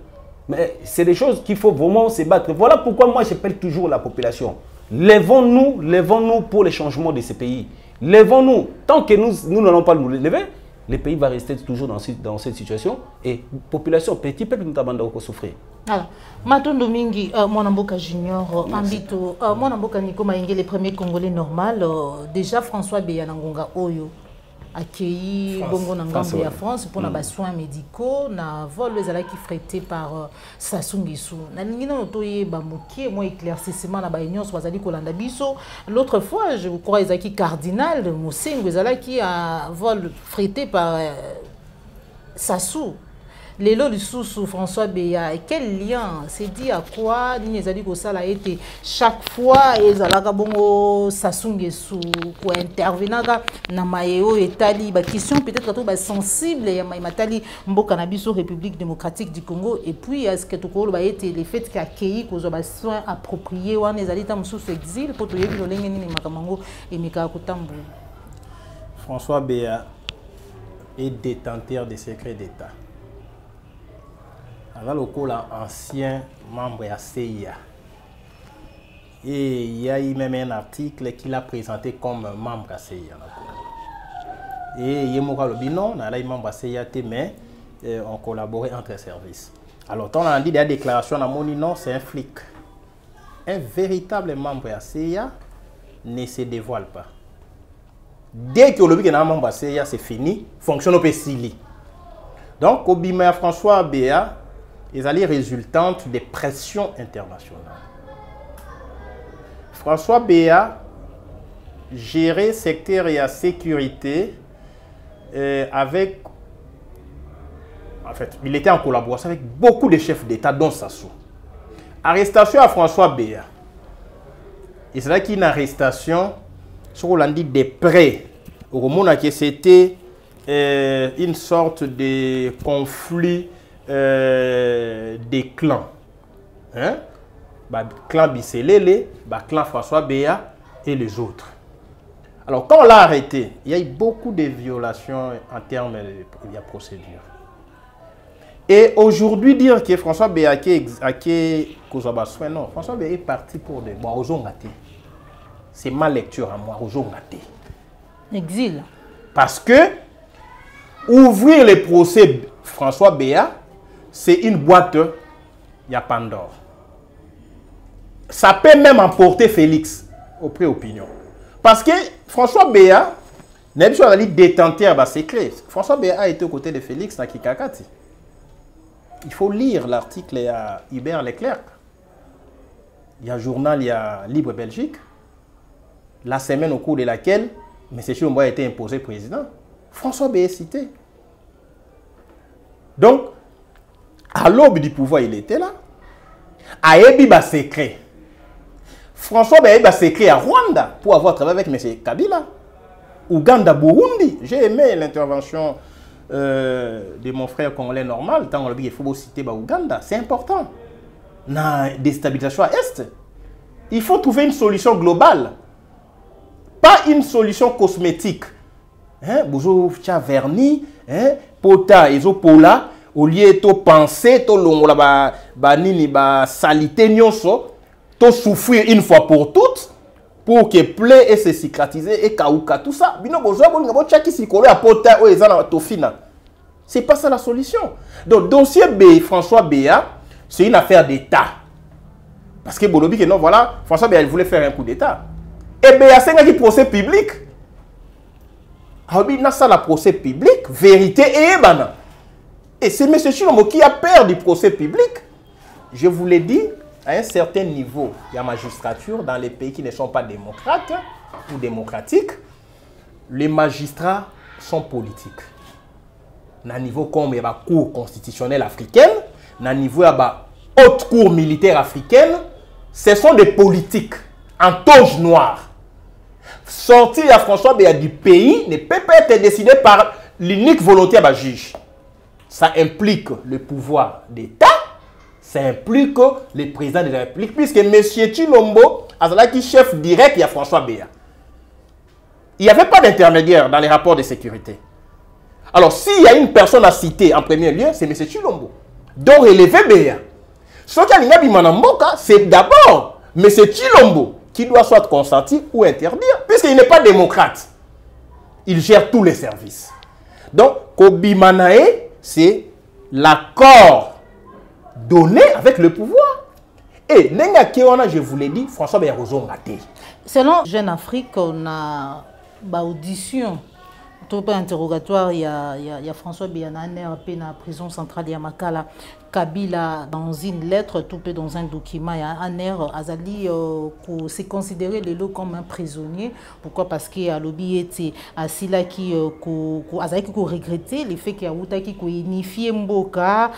Mais c'est des choses qu'il faut vraiment se battre. Voilà pourquoi moi j'appelle toujours la population. Lèvons-nous pour les changements de ces pays. Lèvons-nous. Tant que nous n'allons pas nous lever, le pays va rester toujours dans cette situation et population, petit peuple, nous avons souffrir. Alors, Matondo Mingi, Mwanamboka Junior, Ambito, Mwanamboka Niko Maïngue, les premiers Congolais normal, déjà François Beyanangonga Oyo, accueilli Bongo Nangambo à France pour les soins médicaux, na vol les ala qui frété par Sassou Nguesso. Na ningina otoye bamuki, moi éclaircissement na baignon swazali kolanda biso. L'autre fois, je crois Ezaki cardinal Mosengo ezala qui a vol frété par Sassou. Les lots du sous François Beya, quel lien? C'est dit à quoi? Nizali Kosala a été chaque fois ezalaka bongo Sassou Nguesso pour intervenir na maéo etali ba question peut-être tout ba sensible ya matali mboka na biso République démocratique du Congo et puis est-ce que tout ko ba été les faits qu'accueilli ko ba soins appropriés wana ezali tam sous exil pour to yebi lolenge ni makamango et mika kutambu. François Beya est détenteur des secrets d'État. Alors, le ancien membre de la CIA. Et il y a eu même un article qu'il a présenté comme membre de la CIA. Et il y a eu non, on a membre de la CIA, mais on collaborait entre services. Alors, on a dit des déclarations à mon non, c'est un flic. Un véritable membre de la CIA ne se dévoile pas. Dès que le membre de la CIA, c'est fini, fonctionne au PCLI. Donc, Obima François Beya, ils allaient résultantes des pressions internationales. François Beya gérait secteur et la sécurité avec... En fait, il était en collaboration avec beaucoup de chefs d'État, dont Sassou. Arrestation à François Beya. Et c'est là qu'il y a une arrestation sur l'on dit des prêts. Au moment où c'était une sorte de conflit des clans. Hein? Clan Bisselele, clan François Beya et les autres. Alors quand on l'a arrêté, il y a eu beaucoup de violations en termes de procédure. Et aujourd'hui, dire que François Beya a soin, non, François Beya est parti pour des Boazongate. C'est ma lecture à moi, Boazongate. Exil. Parce que ouvrir les procès François Beya, c'est une boîte, il y a Pandore. Ça peut même emporter Félix auprès d'opinion. Parce que François Beya n'est pas détenteur de secret. François Beya a été aux côtés de Félix dans Kikakati. Il faut lire l'article à Hubert Leclerc. Il y a un journal, il y a Libre Belgique. La semaine au cours de laquelle M. Chilombo a été imposé président. François Beya est cité. Donc, à l'aube du pouvoir, il était là. À Ebiba secret. François Beya secret à Rwanda pour avoir travaillé avec M. Kabila. Ouganda, Burundi. J'ai aimé l'intervention de mon frère congolais normal. Tant qu'il faut citer Ouganda. C'est important. La déstabilisation à Est. Il faut trouver une solution globale. Pas une solution cosmétique. Bozo verni, pota, ezopola. Au lieu de penser, de salité, de souffrir une fois pour toutes, pour que plaie et se cicatriser et kaouka, tout ça. C'est pas ça la solution. Donc, dossier B, François Beya, c'est une affaire d'État. Parce que Bolobi, non, voilà, François Beya, il voulait faire un coup d'État. Et Beya, c'est un procès public. Il y a ça, la procès public, vérité et ébana. Et c'est M. Chilombo qui a peur du procès public. Je vous l'ai dit, à un certain niveau, il y a magistrature dans les pays qui ne sont pas démocrates ou démocratiques, les magistrats sont politiques. À niveau comme il y a la Cour constitutionnelle africaine, à niveau il y a la Haute Cour militaire africaine, ce sont des politiques en toge noire. Sortir à François Béa du pays ne peut pas être décidé par l'unique volonté de juge. Ça implique le pouvoir d'État, ça implique le président de la République, puisque M. Tshilombo est chef direct de François Béa. Il n'y avait pas d'intermédiaire dans les rapports de sécurité. Alors, s'il y a une personne à citer en premier lieu, c'est M. Tshilombo. Donc, relever Béa. Ce qu'il y a, c'est d'abord M. Tshilombo qui doit soit consentir ou interdire, puisqu'il n'est pas démocrate. Il gère tous les services. Donc, Kobimanae, c'est l'accord donné avec le pouvoir. Et, je vous l'ai dit, François Béa Rozongate. Selon Jeune Afrique, on a une audition. Tout interrogatoire, il y a François Béananer dans la prison centrale de Makala. Kabila, dans une lettre, tout peu dans un document, il y a un air, Azali, c'est considéré le lot comme un prisonnier. Pourquoi? Parce qu'il y a lobby était assis là qui regretté le fait qu'il y a Outa qui unifié Mboka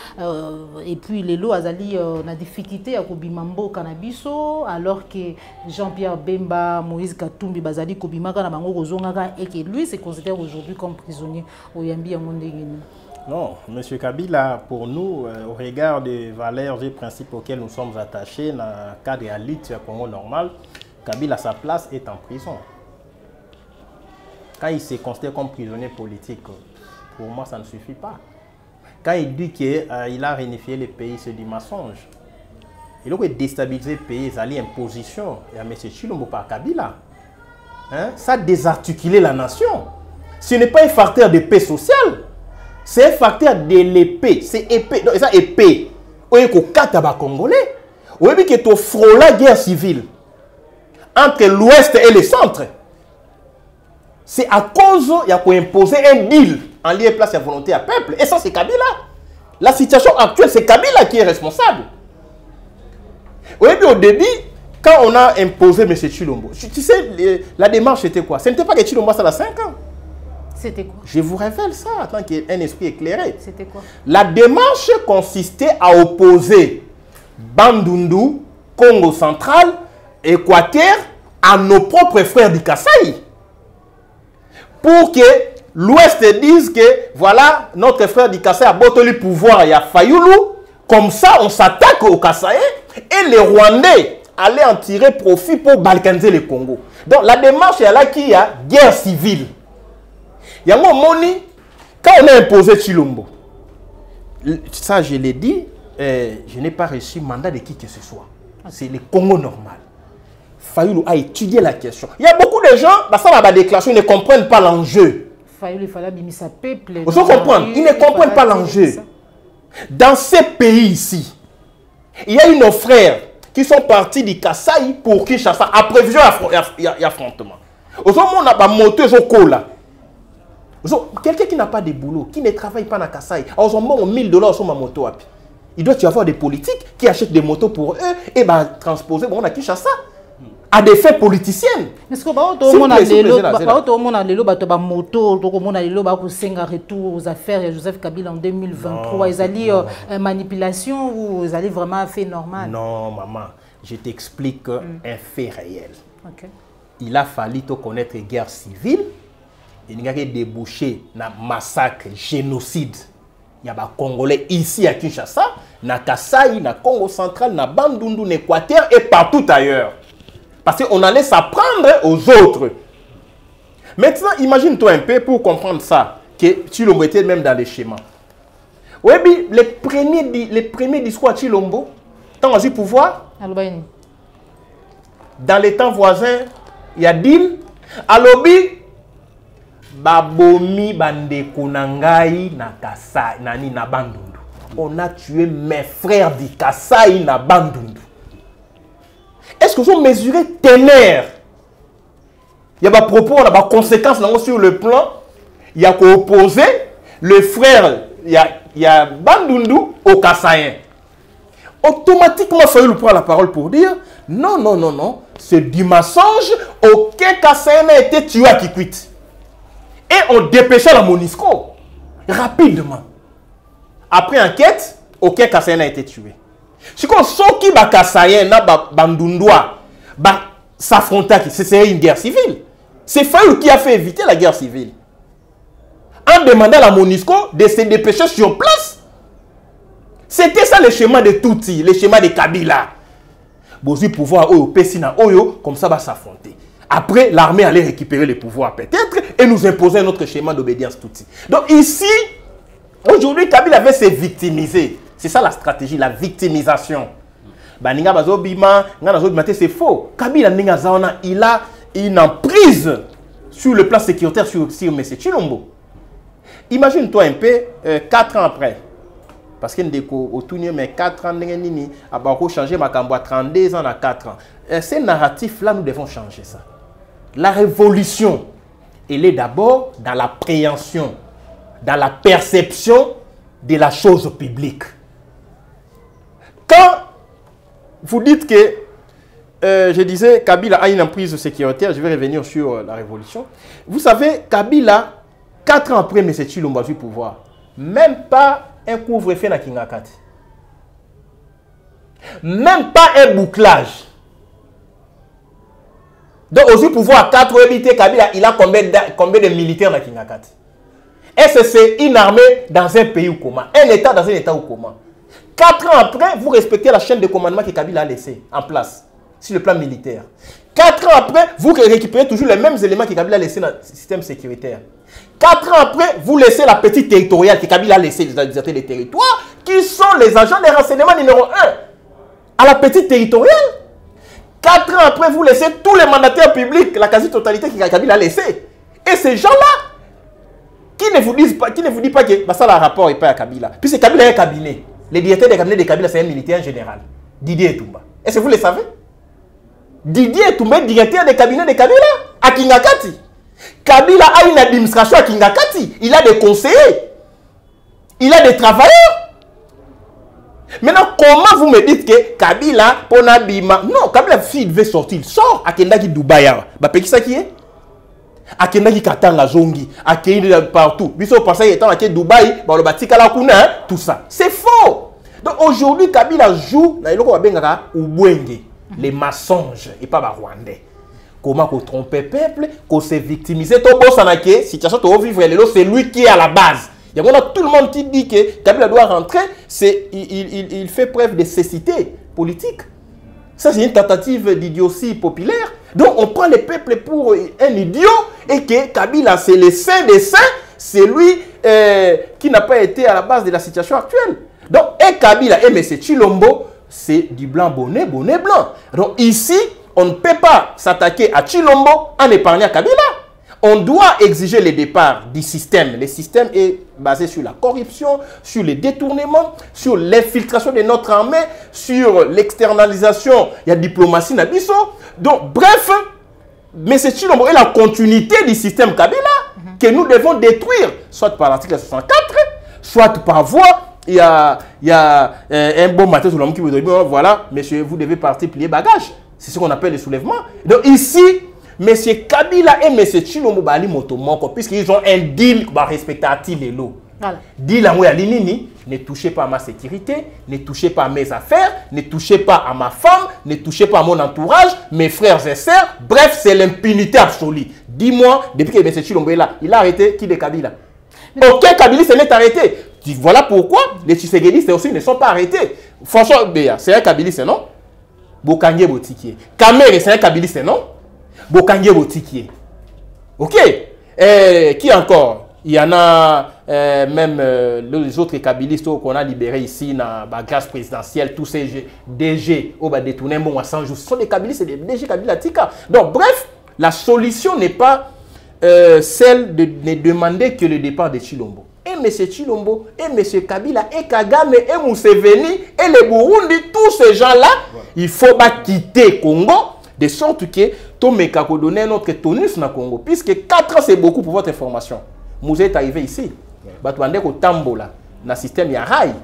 et puis les lots Azali na difficulté à kobima Mboka na biso alors que Jean-Pierre Bemba, Moïse Katumbi bazali kobimaka na bango kozongaka et que lui c'est considéré aujourd'hui comme prisonnier au Yambi Yamondegeni. Non, M. Kabila, pour nous, au regard des valeurs et principes auxquels nous sommes attachés, dans le cadre de la lutte Congo normal, Kabila, sa place est en prison. Quand il se considère comme prisonnier politique, pour moi, ça ne suffit pas. Quand il dit qu'il a réunifié le pays, c'est du mensonge. Il a déstabilisé le pays, il a une position. Il y a M. Tshilombo par Kabila. Hein? Ça a désarticulé la nation. Ce n'est pas un facteur de paix sociale. C'est un facteur de l'épée. C'est épée. Donc, ça épée. Vous voyez qu'au Kataba Congolais, vous voyez que tu frôles la guerre civile entre l'Ouest et le centre. C'est à cause il y a imposer un deal en lieu et place à volonté à peuple. Et ça, c'est Kabila. La situation actuelle, c'est Kabila qui est responsable. Vous voyez, au début, quand on a imposé M. Tshilombo, tu sais, la démarche c'était quoi? Ce n'était pas que Tshilombo, ça a 5 ans. C'était quoi? Je vous révèle ça en tant qu'un esprit éclairé. C'était quoi? La démarche consistait à opposer Bandundu, Congo central, Équateur à nos propres frères du Kasaï. Pour que l'Ouest dise que voilà, notre frère du Kasaï a botté le pouvoir à Fayoulou. Comme ça, on s'attaque au Kasaï et les Rwandais allaient en tirer profit pour balkaniser le Congo. Donc la démarche est là qu'il y a guerre civile. Il y a un moment, quand on a imposé Tshilombo, ça je l'ai dit, je n'ai pas reçu mandat de qui que ce soit. C'est le Congo normal. Fayoulou a étudié la question. Il y a beaucoup de gens, dans la déclaration, ils ne comprennent pas l'enjeu. Fayoulou, il fallait bien sa peuple. Vous comprenez? Ils ne comprennent pas l'enjeu. Dans ces pays ici, il y a nos frères qui sont partis du Kasaï pour Kinshasa, à prévision affrontement. Au moment où on a pas moto au cola. Quelqu'un qui n'a pas de boulot, qui ne travaille pas dans Kasaï, ils ont 1000 $ sur ma moto. Il doit y avoir des politiques qui achètent des motos pour eux et transposer à Kinshasa à des fins politiciennes. Mais ce que retour aux affaires de Joseph Kabila en 2023, ils allaient manipulation ou ils allaient vraiment fait normal? Non, maman, je t'explique un fait réel. Okay. Il a fallu te connaître guerre civile. Il y a débouché na massacre, génocide. Il y a des Congolais ici à Kinshasa, na Kasaï, na Congo central, na Bandundu, na Équateur et partout ailleurs. Parce qu'on allait s'apprendre aux autres. Maintenant, imagine-toi un peu pour comprendre ça, que Tshilombo était même dans les schémas. Oui, les premiers discours à Tshilombo, tant du pouvoir, dans les temps voisins, il y a deal, à lobby, babomi bandeko nangai na Kasaï nani na Bandundu. On a tué mes frères du Kasaï na Bandundu. Est-ce que vous ont mesuré ténère? Il y a des propos, il y a des conséquences sur le plan. Il y a qu'opposer le frère, il y a Bandundu au Kasaïen. automatiquement, Fayoulou prend la parole pour dire non, non, non, non, c'est du mensonge. Aucun Kassaïen n'a été tué à Kikwit. Et on dépêchait la MONUSCO rapidement. Après enquête, aucun Kassaïen n'a été tué. Si on sent qui va Kassaïen, n'a Bandundoua, s'affronter, c'est une guerre civile. C'est Fayoulou qui a fait éviter la guerre civile. En demandant à la MONUSCO de se dépêcher sur place. C'était ça le schéma de Tutsi, le schéma de Kabila. Bozu pouvoir Oyo, Pessina Oyo, comme ça va s'affronter. Après, l'armée allait récupérer le pouvoir peut-être et nous imposer notre schéma d'obédience Tutsi. Donc ici, aujourd'hui, Kabila avait se victimiser. C'est ça la stratégie, la victimisation. Baninga Bazobima, c'est faux. Kabila Ningazaona, il a une emprise sur le plan sécuritaire sur M. Chilombo. Imagine-toi un peu, 4 ans après. Parce qu'il y a mais 4 ans, il a changé ma cambo à 32 ans à 4 ans. Ces narratifs-là, nous devons changer ça. La révolution, elle est d'abord dans la préhension, dans la perception de la chose publique. Quand vous dites que, je disais, Kabila a une emprise sécuritaire, je vais revenir sur la révolution. Vous savez, Kabila, 4 ans après M. Chilombo a eu pouvoir, même pas un couvre-feu na Kingakati. Même pas un bouclage. Donc, au pouvoir 4 ans, Kabila, il a combien de militaires na Kingakati? Est-ce que c'est une armée dans un pays ou comment? Un État dans un État ou comment? 4 ans après, vous respectez la chaîne de commandement que Kabila a laissé en place sur le plan militaire. 4 ans après, vous récupérez toujours les mêmes éléments que Kabila a laissés dans le système sécuritaire. 4 ans après, vous laissez la petite territoriale que Kabila a laissé des territoires, qui sont les agents de renseignement numéro 1 à la petite territoriale. 4 ans après, vous laissez tous les mandataires publics, la quasi-totalité que Kabila a laissé. Et ces gens-là, qui ne vous disent pas que bah, ça, le rapport n'est pas à Kabila. Puisque Kabila est un cabinet. Le directeur des cabinets de Kabila, c'est un militaire général. Didier Etumba. Est-ce que vous le savez? Didier Etumba, directeur des cabinets de Kabila, à Kingakati. Kabila a une administration à Kingakati. Il a des conseillers. Il a des travailleurs. Maintenant, comment vous me dites que Kabila, Ponabima... Non, Kabila, s'il devait sortir, il sort à Kendaki Dubaï. Bah, qui ça qui est? À Kendaki Katanga Zongi, à Kendaki partout. Biso pensait qu'il était à Dubaï, bah, le Batika la Kuna, tout ça. C'est faux. Donc aujourd'hui, Kabila joue dans les mensonges et pas les Rwandais. Comment qu'on trompe le peuple, qu'on se victimise. C'est lui qui est à la base. Il y a tout le monde qui dit que Kabila doit rentrer, il fait preuve de cécité politique. Ça, c'est une tentative d'idiotie populaire. Donc, on prend le peuple pour un idiot et que Kabila, c'est le saint des saints, c'est lui qui n'a pas été à la base de la situation actuelle. Donc, et Kabila et M. Chilombo, c'est du blanc bonnet, bonnet blanc. Donc, ici, on ne peut pas s'attaquer à Chilombo en épargnant Kabila. On doit exiger le départ du système. Le système est basé sur la corruption, sur les détournements, sur l'infiltration de notre armée, sur l'externalisation. Il y a diplomatie Nabiso. Donc, bref, mais c'est Chilombo et la continuité du système Kabila que nous devons détruire, soit par l'article 64, soit par voie. Il y a un bon matin sur l'homme qui vous dit, voilà, monsieur, vous devez partir plier bagage. C'est ce qu'on appelle le soulèvement. Donc ici, M. Kabila et M. Chilombo Bali Motomoko, puisqu'ils ont un deal pour respecter les lots. Voilà. Deal à moi, ne touchez pas à ma sécurité, ne touchez pas à mes affaires, ne touchez pas à ma femme, ne touchez pas à mon entourage, mes frères et sœurs. Bref, c'est l'impunité absolue. Dis-moi, depuis que M. Chilombo est là, il a arrêté qui de Kabila? Aucun Kabiliste n'est arrêté. Voilà pourquoi les Tshisekedi aussi ne sont pas arrêtés. François Béa, c'est un Kabiliste, non? Bokangé Botikié. Kamere, c'est un Kabiliste, non? Bokangé Botikié. Ok. Qui encore? Il y en a même les autres Kabilistes qu'on a libérés ici dans la grâce présidentielle, tous ces DG au bas détourné bon à 100 jours. Ce sont des Kabilistes, des DG Kabila Tika. Donc, bref, la solution n'est pas celle de ne demander que le départ de Chilombo. Et M. Chilombo, et M. Kabila, et Kagame, et Museveni, et les Burundi, tous ces gens-là, voilà. Il faut pas quitter Congo, de sorte que Tomeka peut donner notre tonus dans Congo. Puisque 4 ans, c'est beaucoup pour votre information. Vous êtes arrivé ici. Vous êtes au Tambola, dans le système Yaraï,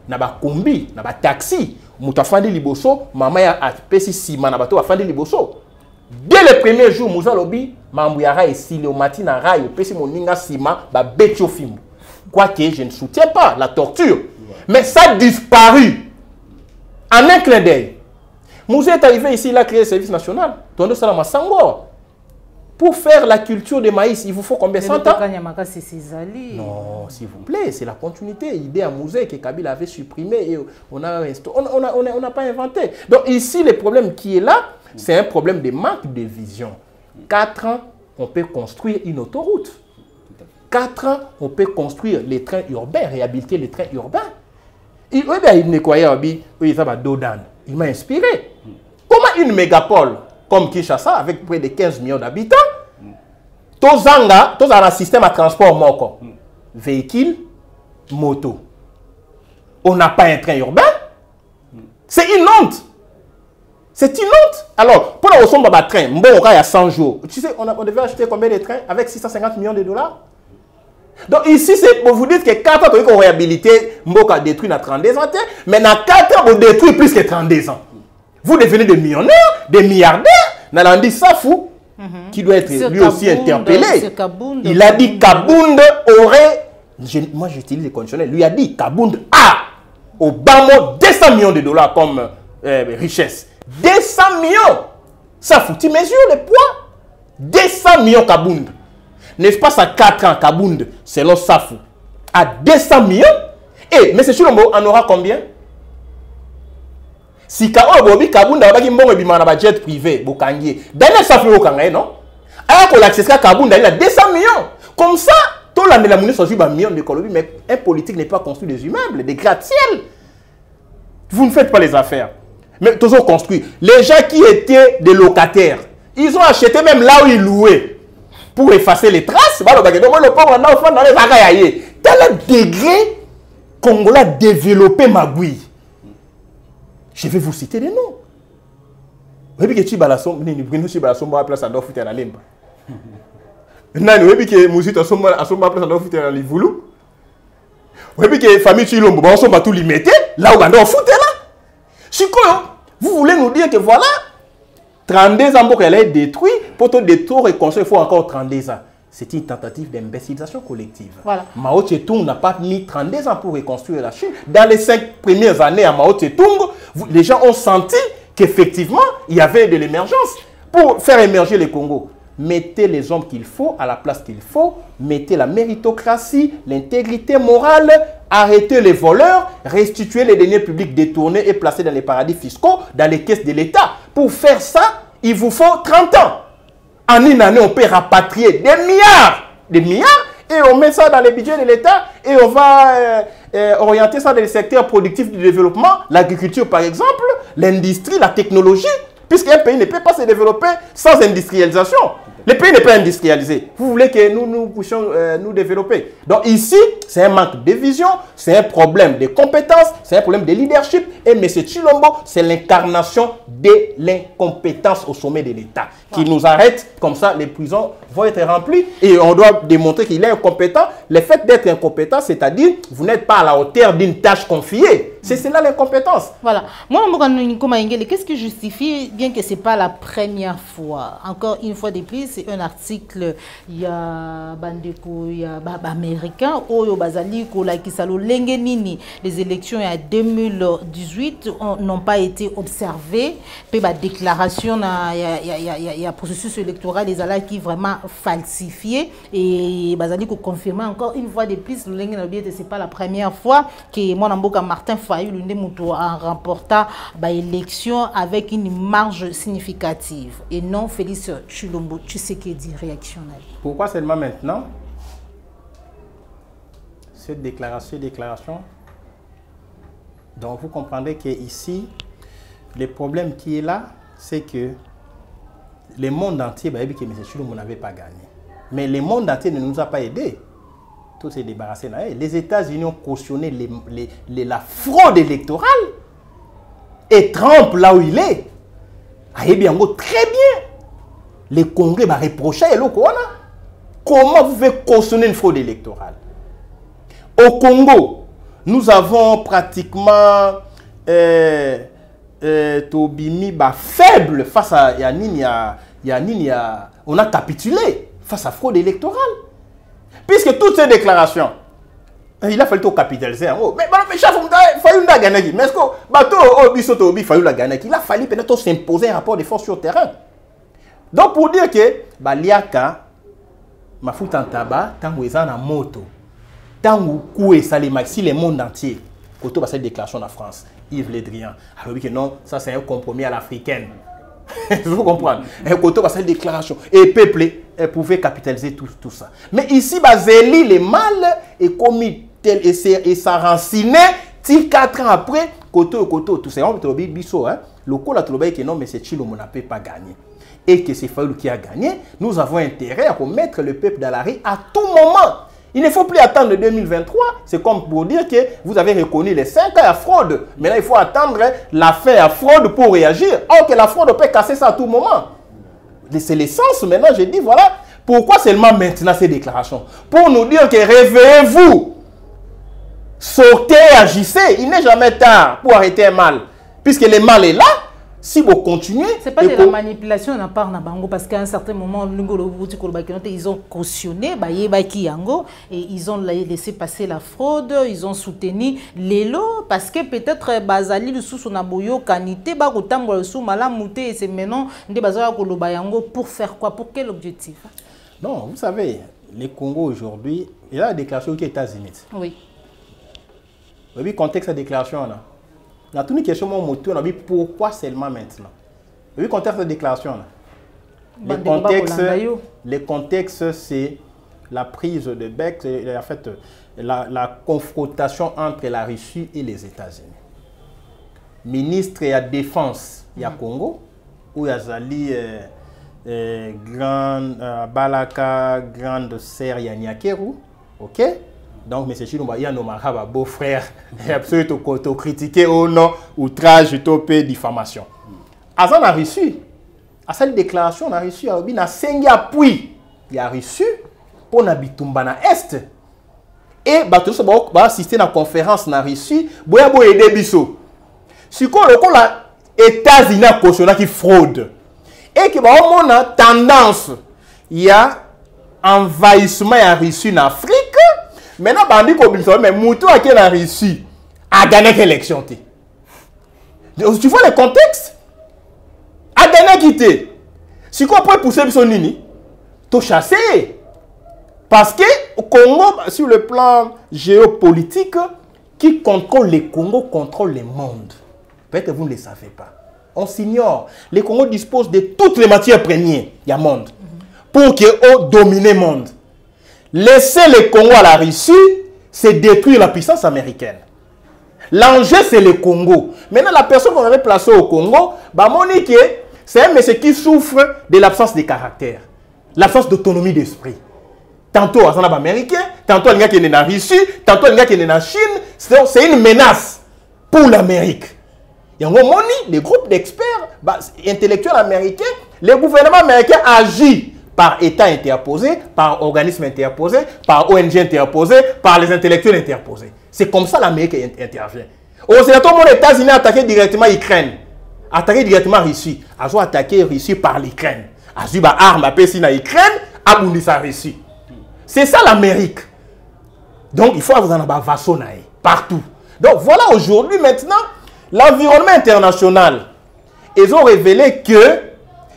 dans le combi, dans le taxi. muta fandi liboso, maman a pesi sima na bato afandi liboso. Dès le premier jour, Moussa Lobi, Mambouyara et Siléomati na rail, pesi moninga sima, ba betio film. Quoique je ne soutiens pas la torture, mais ça a disparu. En un clin d'œil. Moussa est arrivé ici, il a créé le service national. Tondo Salama Sangor. Pour faire la culture de maïs, il vous faut combien? 100 ans? Non, s'il vous plaît, c'est la continuité. L'idée à Mouzé que Kabila avait supprimé et on n'a pas inventé. Donc ici, le problème qui est là, c'est un problème de manque de vision. 4 ans, on peut construire une autoroute. 4 ans, on peut construire les trains urbains, réhabiliter les trains urbains. Il m'a inspiré. Comment une mégapole comme Kinshasa, avec près de 15 millions d'habitants, tous ont un système à transport moko. Véhicule, moto. On n'a pas un train urbain. C'est une honte. C'est une honte. Alors, pour la ressource de train, bon, il y a 100 jours. Tu sais, on devait acheter combien de trains avec 650 millions de dollars? Donc ici, c'est pour vous dire que 4 ans, on réhabilité, Mboka détruit dans 32 ans, mais dans 4 ans, on détruit plus que 32 ans. Vous devenez des millionnaires, des milliardaires. Nalandi Safou, qui doit être lui aussi interpellé. Il a dit Kabound aurait, moi j'utilise les conditionnels, lui a dit Kabound a au bas mot 200 millions de dollars comme richesse. 200 millions. Safou, tu mesures le poids? 200 millions Kabound. N'est-ce pas ça 4 ans Kabound, selon Safou, à 200 millions? Et M. Chilombo en aura combien? Si Kao Bobi Kabound a un jet privé, Bokangier, Daniel Safou Bokangier, non? Alors qu'on l'accès à Kabound, il a 200 millions. Comme ça, tout l'année la monnaie s'agit d'un million de Colombie, mais un politique n'est pas construit des immeubles, des gratte-ciel. Vous ne faites pas les affaires. Mais tous ont construit. Les gens qui étaient des locataires, ils ont acheté même là où ils louaient pour effacer les traces. Tel degré Congolais a développé Magui. Je vais vous citer des noms. Vous savez que tu as la place à Dorfut et à la Limba. Vous savez que Mouzit a la place à Dorfut et à la Livoulou. Vous savez que la famille Chilombo, on va tout limiter. Là où on a foutu là. Chico, vous voulez nous dire que voilà, 32 ans pour qu'elle ait détruit, pour tout détruire et construire, il faut encore 32 ans. C'est une tentative d'imbécilisation collective. Voilà. Mao Tse-tung n'a pas mis 32 ans pour reconstruire la Chine. Dans les 5 premières années à Mao Tse-tung, les gens ont senti qu'effectivement, il y avait de l'émergence pour faire émerger le Congo. Mettez les hommes qu'il faut à la place qu'il faut, mettez la méritocratie, l'intégrité morale, arrêtez les voleurs, restituez les deniers publics détournés et placés dans les paradis fiscaux, dans les caisses de l'État. Pour faire ça, il vous faut 30 ans. En une année, on peut rapatrier des milliards, et on met ça dans les budgets de l'État, et on va orienter ça dans les secteurs productifs du développement, l'agriculture par exemple, l'industrie, la technologie, puisqu'un pays ne peut pas se développer sans industrialisation. Le pays n'est pas industrialisé. Vous voulez que nous puissions nous développer. Donc ici, c'est un manque de vision, c'est un problème de compétences, c'est un problème de leadership. Et M. Chilombo, c'est l'incarnation de l'incompétence au sommet de l'État. Qui nous arrête, comme ça, les prisons vont être remplies. Et on doit démontrer qu'il est incompétent. Le fait d'être incompétent, c'est-à-dire, vous n'êtes pas à la hauteur d'une tâche confiée. C'est cela l'incompétence. Voilà. Moi, qu'est-ce qui justifie, bien que ce n'est pas la première fois, encore une fois de plus, c'est un article, il y a Bandeko, il y a américain, Oyo Bazali, Kolakisalo, Lengenini, les élections en 2018 n'ont pas été observées. Puis la déclaration, il y a processus électoral des ala qui vraiment falsifié et Bazali confirmé encore une fois de plus, ce n'est pas la première fois que mon amboka Martin Fayulu a remporté l'élection avec une marge significative et non Félix Chilombo. Tu sais qui dit réactionnel. Pourquoi seulement maintenant cette déclaration? Donc vous comprendrez qu'ici, le problème qui est là, c'est que le monde entier, que M. Chilombo n'avait pas gagné. Mais le monde entier ne nous a pas aidés. Tout s'est débarrassé. Les États-Unis ont cautionné la fraude électorale. Et Trump, là où il est, a bien très bien. Le Congrès va reprocher comment vous pouvez cautionner une fraude électorale. Au Congo, nous avons pratiquement Tobimi faible face à on a capitulé face à fraude électorale. Puisque toutes ces déclarations, il a fallu tout capitaliser. Mais chef, il faut gagner. Mais est-ce que il a fallu peut-être s'imposer un rapport de force sur le terrain. Donc pour dire que Liaka, ma fout en tabac, tant que en moto, tant que ça les maxi le monde entier, quand on va cette déclaration en France, Yves Le Drian, alors que non, ça c'est un compromis à l'africaine. Vous comprenez? Et quand on va cette déclaration, et peuplé, elle pouvait capitaliser tout ça. Mais ici, Zéli, le mal est commis tel et ça ranciné, 4 ans après, Koto, tout ça, on peut biso, le coup là, que non, mais c'est Chilo, on n'a pas gagné. Et que c'est Fayulu qui a gagné, nous avons intérêt à remettre le peuple dans la rue à tout moment. Il ne faut plus attendre 2023. C'est comme pour dire que vous avez reconnu les 5 ans à fraude. Maintenant, il faut attendre la fin à fraude pour réagir. Or que la fraude peut casser ça à tout moment. C'est l'essence. Maintenant, je dis, voilà, pourquoi seulement maintenant ces déclarations? Pour nous dire que réveillez-vous. Sortez, agissez. Il n'est jamais tard pour arrêter un mal. Puisque le mal est là. Si vous continuez... Ce n'est pas de la manipulation à part Nabango, parce qu'à un certain moment, ils ont cautionné, et ils ont laissé passer la fraude, ils ont soutenu les lots, parce que peut-être Bazali, le sous-sonaboyo, Kanité, Bagotambo, le sous-malamouté, et c'est maintenant, pour faire quoi? Pour quel objectif? Non, vous savez, les Congo aujourd'hui, il y a la déclaration qui est États-Unis. Oui. Vous avez le contexte de la déclaration là. Dans toutes les questions, on a dit pourquoi seulement maintenant. Vous avez le contexte de la déclaration là. Le contexte, c'est la prise de bec, en fait, la confrontation entre la Russie et les États-Unis. Ministre de la Défense, il y a Congo, où il y a Zali, Balaka, grande sœur Yanyakeru, ok? Donc, M. Chilomba, il y a nos beau-frère, absolument critiqué au nom, outrage, topé, diffamation. Avant la Russie, à cette déclaration, la Russie a 5 appuis. Il y a Russie pour Nabitumba na Est. Et tout ça va assister à la conférence na Russie, pour aider Bisso. Si les États-Unis ont cautionné qui fraude, et qu'il y a tendance, il y a envahissement en Russie en Afrique. Maintenant, Bandi Kobinson, mais Moutou a qui a réussi à gagner l'élection. Tu vois le contexte? A gagner quitté. Si on peut pousser son nini, tu chasser. Parce que au Congo, sur le plan géopolitique, qui contrôle le Congo contrôle le monde. Peut-être que vous ne le savez pas. On s'ignore. Le Congo dispose de toutes les matières premières du monde pour qu'on domine le monde. Laisser le Congo à la Russie, c'est détruire la puissance américaine. L'enjeu, c'est le Congo. Maintenant, la personne qu'on avait placée au Congo, Monique, c'est un monsieur qui souffre de l'absence de caractère, l'absence d'autonomie d'esprit. Tantôt, il y a un Américain, tantôt, il y a qui est en Russie, tantôt, il y a qui est en Chine. C'est une menace pour l'Amérique. Il y a un moment, les groupes d'experts intellectuels américains, le gouvernement américain agit par État interposé, par organisme interposé, par ONG interposé, par les intellectuels interposés. C'est comme ça l'Amérique intervient. Au Sénateur, les États-Unis ont attaqué directement l'Ukraine, attaqué directement la Russie. Ils ont attaqué la Russie par l'Ukraine. Ils ont armes à Pessi dans l'Ukraine, à Bundisa Russie. C'est ça l'Amérique. Donc il faut avoir un vassaux partout. Donc voilà aujourd'hui maintenant, l'environnement international. Ils ont révélé que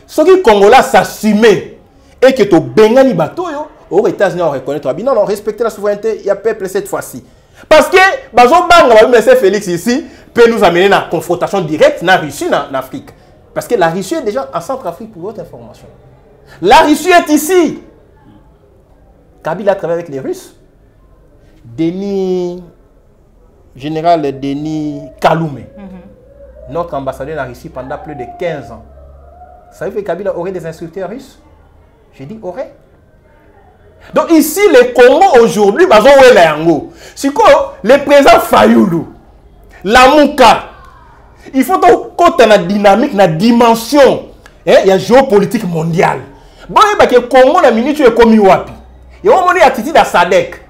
ceux qui Congolais s'assumaient et que tu bengani bateau aux États-Unis on reconnaît non respecter la souveraineté il y a peuple cette fois-ci parce que M. Félix ici peut nous amener à une confrontation directe dans la Russie en Afrique parce que la Russie est déjà en Centrafrique pour votre information. La Russie est ici. Kabila travaille avec les Russes. Général Denis Kaloumé, notre ambassadeur en Russie pendant plus de 15 ans. Vous savez que Kabila aurait des instructeurs russes? J'ai dit aurait. Donc ici, le Congo aujourd'hui, si le président Fayulu, la Mouka, il faut qu'on ait une dynamique, une dimension, il y a géopolitique mondiale. Bon, le Congo, la minute est comme Iwapi. Il y a une attitude à Sadek.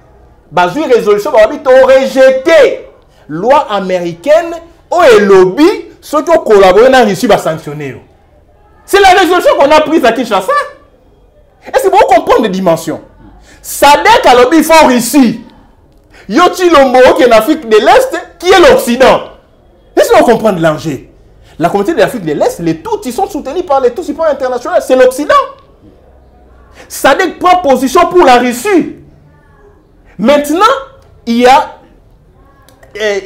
Une résolution, on rejeté loi américaine Oh, et lobby, ceux qui ont collaboré dans la Russie va sanctionner. C'est la résolution qu'on a prise à Kinshasa. Et c'est pour comprendre les dimensions. Sadek a lobby fort Russie. Yoti Lombo qui est en Afrique de l'Est, qui est l'Occident. Laissez-nous comprendre l'enjeu. La communauté de l'Afrique de l'Est, les Tutsis sont soutenus par les Tutsis internationaux, c'est l'Occident. Sadek prend position pour la Russie. Maintenant, il y a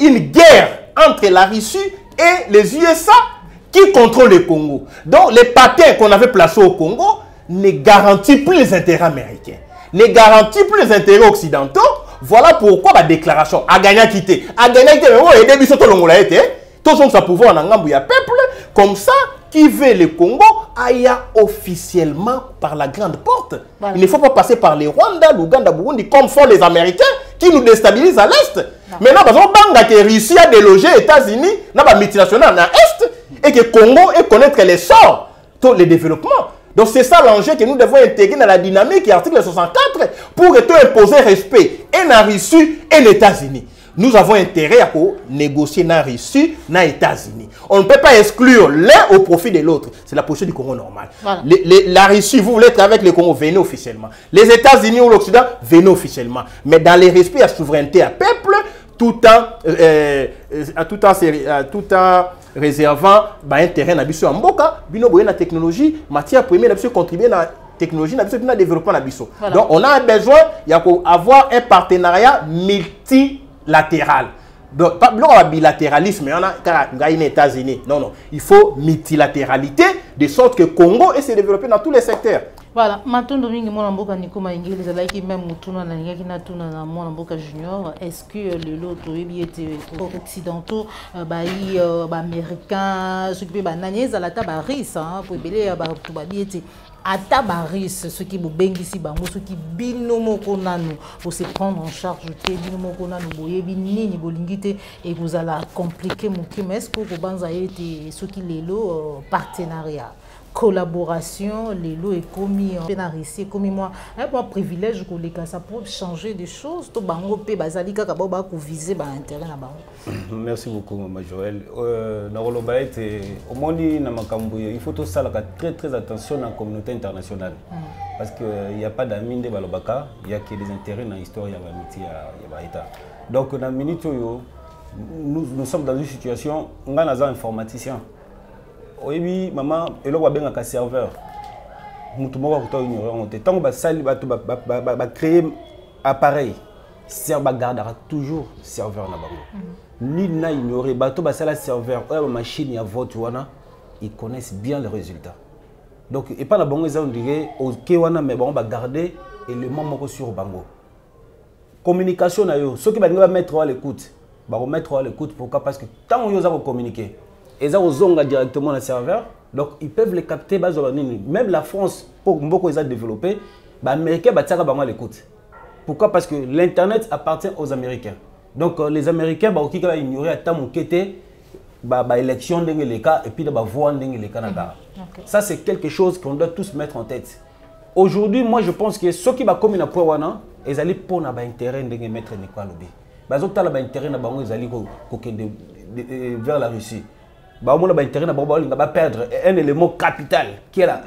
une guerre entre la Russie et les USA qui contrôlent le Congo. Donc, les patins qu'on avait placés au Congo ne garantissent plus les intérêts américains, ne garantissent plus les intérêts occidentaux. Voilà pourquoi la déclaration a gagné à quitter. A gagné à quitter, mais au début, tout le monde a été. Tout le monde a pouvoir en Angambou, il y a peuple. Comme ça, qui veut le Congo aille officiellement par la grande porte. Voilà. Il ne faut pas passer par les Rwanda, l'Ouganda, Burundi, comme font les Américains qui nous déstabilisent à l'Est. Maintenant, parce que la Russie a délogé les États-Unis, dans la multinationale à l'Est, et que le Congo est connaître les sorts, tous les développements. Donc c'est ça l'enjeu que nous devons intégrer dans la dynamique et article 64 pour imposer respect et dans la Russie et les États-Unis. Nous avons intérêt à négocier dans la Russie et les États-Unis. On ne peut pas exclure l'un au profit de l'autre. C'est la position du Congo normal. Voilà. La Russie, vous voulez être avec le Congo, venez officiellement. Les États-Unis ou l'Occident, venez officiellement. Mais dans les respects à la souveraineté à peuple, tout en réservant un terrain en Mboka, la technologie, matière première, contribuer à la technologie, à le développement. Voilà. Donc, on a besoin d'avoir un partenariat multilatéral. Donc, pas le bilatéralisme, on a les États-Unis. Non, non. Il faut multilatéralité, de sorte que le Congo essaie de développer dans tous les secteurs. Voilà, maintenant, Junior, est-ce que les autres occidentaux, américains, ceux qui peuvent à la tabaris, pour Atabaris, ceux qui vous bénissent, ceux qui binomoko nanu, pour se prendre en charge, binomoko nanu, boyebini, bolingite, et vous allez compliquer mon crime. Est-ce que vous pensez que ceux qui les lots partenariat, collaboration, les lots est commis en pénarissé, commis moi, un bon privilège que les cas ça peut changer des choses, tout bango pe bazalika kababa ko viser ba intérêt na bango. Merci beaucoup Maman Joël. Na roloba était au monde na makambo, il faut tout ça très attention dans la communauté internationale. Parce que il n'y a pas d'amis de balobaka, il y a que des intérêts dans l'histoire ya ba métier ya état. Donc dans minute nous sommes dans une situation on a un informaticien. Oui, maman, et là, on a un serveur. Nous avons ignoré. Tant qu'on va créer un appareil, serveur gardera toujours serveur. Ni n'a ignoré. Bateau va le serveur, la machine, ya vote, ils connaissent bien les résultats. Donc, et pas la bonne raison, on dirait, ok, mais on va garder élément sur bango. Communication, ceux qui vont mettre à l'écoute, vont mettre à l'écoute. Pourquoi? Parce que tant qu'on va communiquer, ils ont directement le serveur, donc ils peuvent les capter. Même la France, pour beaucoup les a développé, les Américains vont l'écoute. Pourquoi? Parce que l'Internet appartient aux Américains. Donc les Américains vont ignorer à temps l'élection et puis voir les Canada. Ça, c'est quelque chose qu'on doit tous mettre en tête. Aujourd'hui, moi, je pense que ceux qui vont comme ils allaient pour intérêt de mettre Nicolas. Ils ont intérêt vers la Russie. On va perdre un élément capital qui est la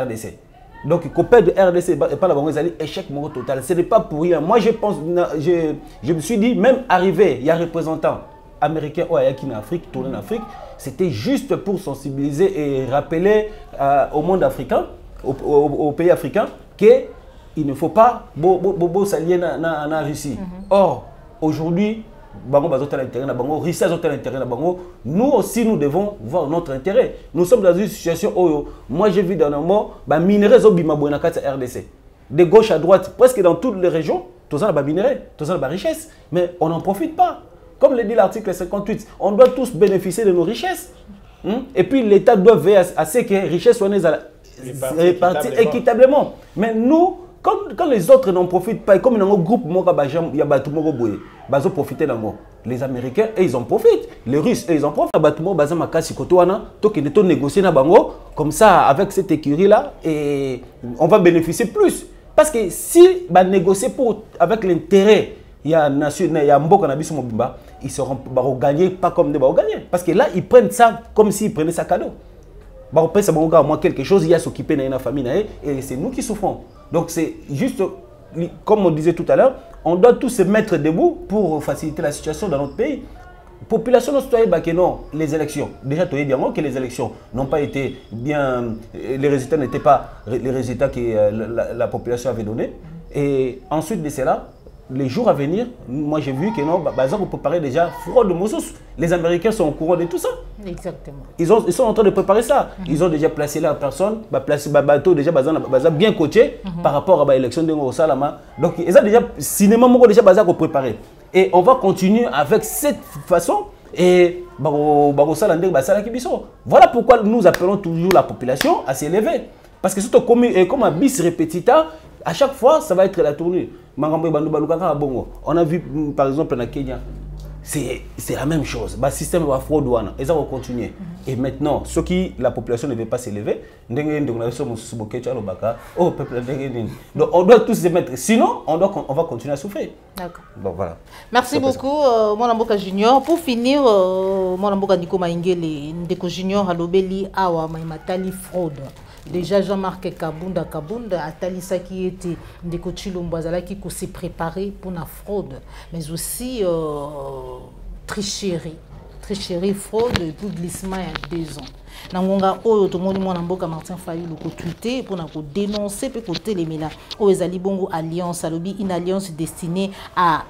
RDC. Donc, il faut perdre RDC et pas la échec total. Ce n'est pas pour rien. Moi, je pense, je me suis dit, même arrivé, il y a un représentant américain qui est en Afrique, tourné en Afrique, c'était juste pour sensibiliser et rappeler au monde africain, aux pays africains, qu'il ne faut pas s'allier dans la Russie. Or, aujourd'hui, nous aussi nous devons voir notre intérêt. Nous sommes dans une situation où moi j'ai vu dernièrement minerais RDC. De gauche à droite, presque dans toutes les régions, tout ça minerais, tout ça richesse, mais on n'en profite pas. Comme le dit l'article 58, on doit tous bénéficier de nos richesses. Et puis l'État doit veiller à ce que les richesses soient réparties équitablement. Mais nous, quand les autres n'en profitent pas, comme dans un groupe, il y a tout le monde qui profite d'eux. Les Américains, ils en profitent. Les Russes, ils en profitent. Ils négocier comme ça, avec cette écurie-là, et on va bénéficier plus. Parce que si on négocie avec l'intérêt, il y a ils seront gagnés pas comme des gagnés. Parce que là, ils prennent ça comme s'ils prenaient ça cadeau. Après, ça va moins quelque chose, il y a s'occuper de la famille et c'est nous qui souffrons. Donc c'est juste, comme on disait tout à l'heure, on doit tous se mettre debout pour faciliter la situation dans notre pays. Population que non, les élections. Déjà, tu as dit que les élections n'ont pas été bien, les résultats n'étaient pas les résultats que la population avait donnés. Et ensuite de cela, les jours à venir, moi j'ai vu que non, on préparer déjà fraude de Mossos. Les Américains sont au courant de tout ça. Exactement. Ils sont en train de préparer ça. Ils ont déjà placé la personne, placé le bateau déjà bien coaché par rapport à l'élection de Salama. Donc ils ont déjà cinéma déjà préparé. Et on va continuer avec cette façon. Et voilà pourquoi nous appelons toujours la population à s'élever. Parce que surtout comme un bis repetita, à chaque fois, ça va être la tournure. On a vu par exemple en Kenya, c'est la même chose. Le système va fraude, et ça va continuer. Et maintenant, ceux qui la population ne veut pas s'élever, donc on doit tous se mettre. Sinon, on va continuer à souffrir. D'accord. Bon, voilà. Merci beaucoup, Mwanamboka Junior. Pour finir, Mwanamboka Niko Maingele, Ndeko Junior, Alobeli, Awa, Maimatali, fraude. Déjà, Jean-Marc Kabunda Atalisa qui était Ndeko Chilombo qui s'est préparé pour la fraude, mais aussi tricherie, fraude et tout glissement il y a 2 ans. Nangonga oyo to moni mwana mboka Martin Fayulu ko tweeter pour na ko dénoncer pe côté les mina o ezali bongo alliance alobi une alliance destinée à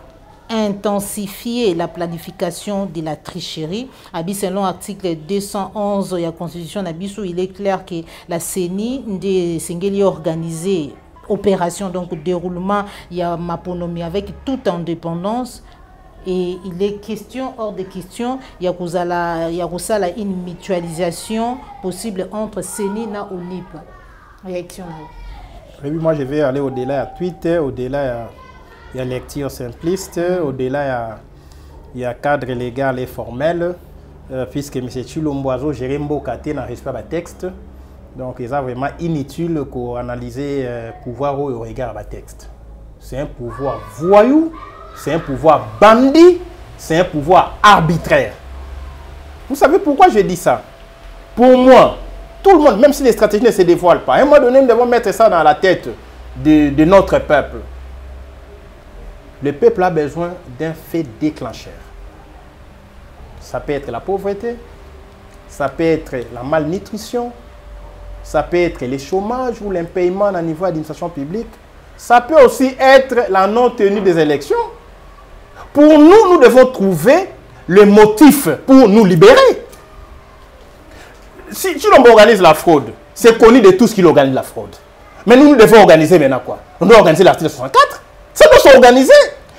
intensifier la planification de la tricherie. Selon l'article 211 de la Constitution, il est clair que la CENI de Sengeli organisée opération, donc déroulement, il y a Maponomi avec toute indépendance. Et il est question, hors de question, il y a une mutualisation possible entre CENI et ONIP. Réaction. Oui, moi je vais aller au-delà à Twitter, au-delà il y a lecture simpliste, au-delà il y a cadre légal et formel, puisque M. Chilomboazo, Jérôme Kate n'a respect pas texte. Donc, il est vraiment inutile pour analyser le pouvoir au regard du texte. C'est un pouvoir voyou, c'est un pouvoir bandit, c'est un pouvoir arbitraire. Vous savez pourquoi je dis ça? Pour moi, tout le monde, même si les stratégies ne se dévoilent pas, à un moment donné, nous devons mettre ça dans la tête de notre peuple. Le peuple a besoin d'un fait déclencheur. Ça peut être la pauvreté, ça peut être la malnutrition, ça peut être le chômage ou l'impayement au niveau de l'administration publique. Ça peut aussi être la non-tenue des élections. Pour nous, nous devons trouver le motif pour nous libérer. Si l'on organise la fraude, c'est connu de tous qui organisent la fraude. Mais nous devons organiser maintenant quoi? On doit organiser l'article 64. Ça doit s'organiser.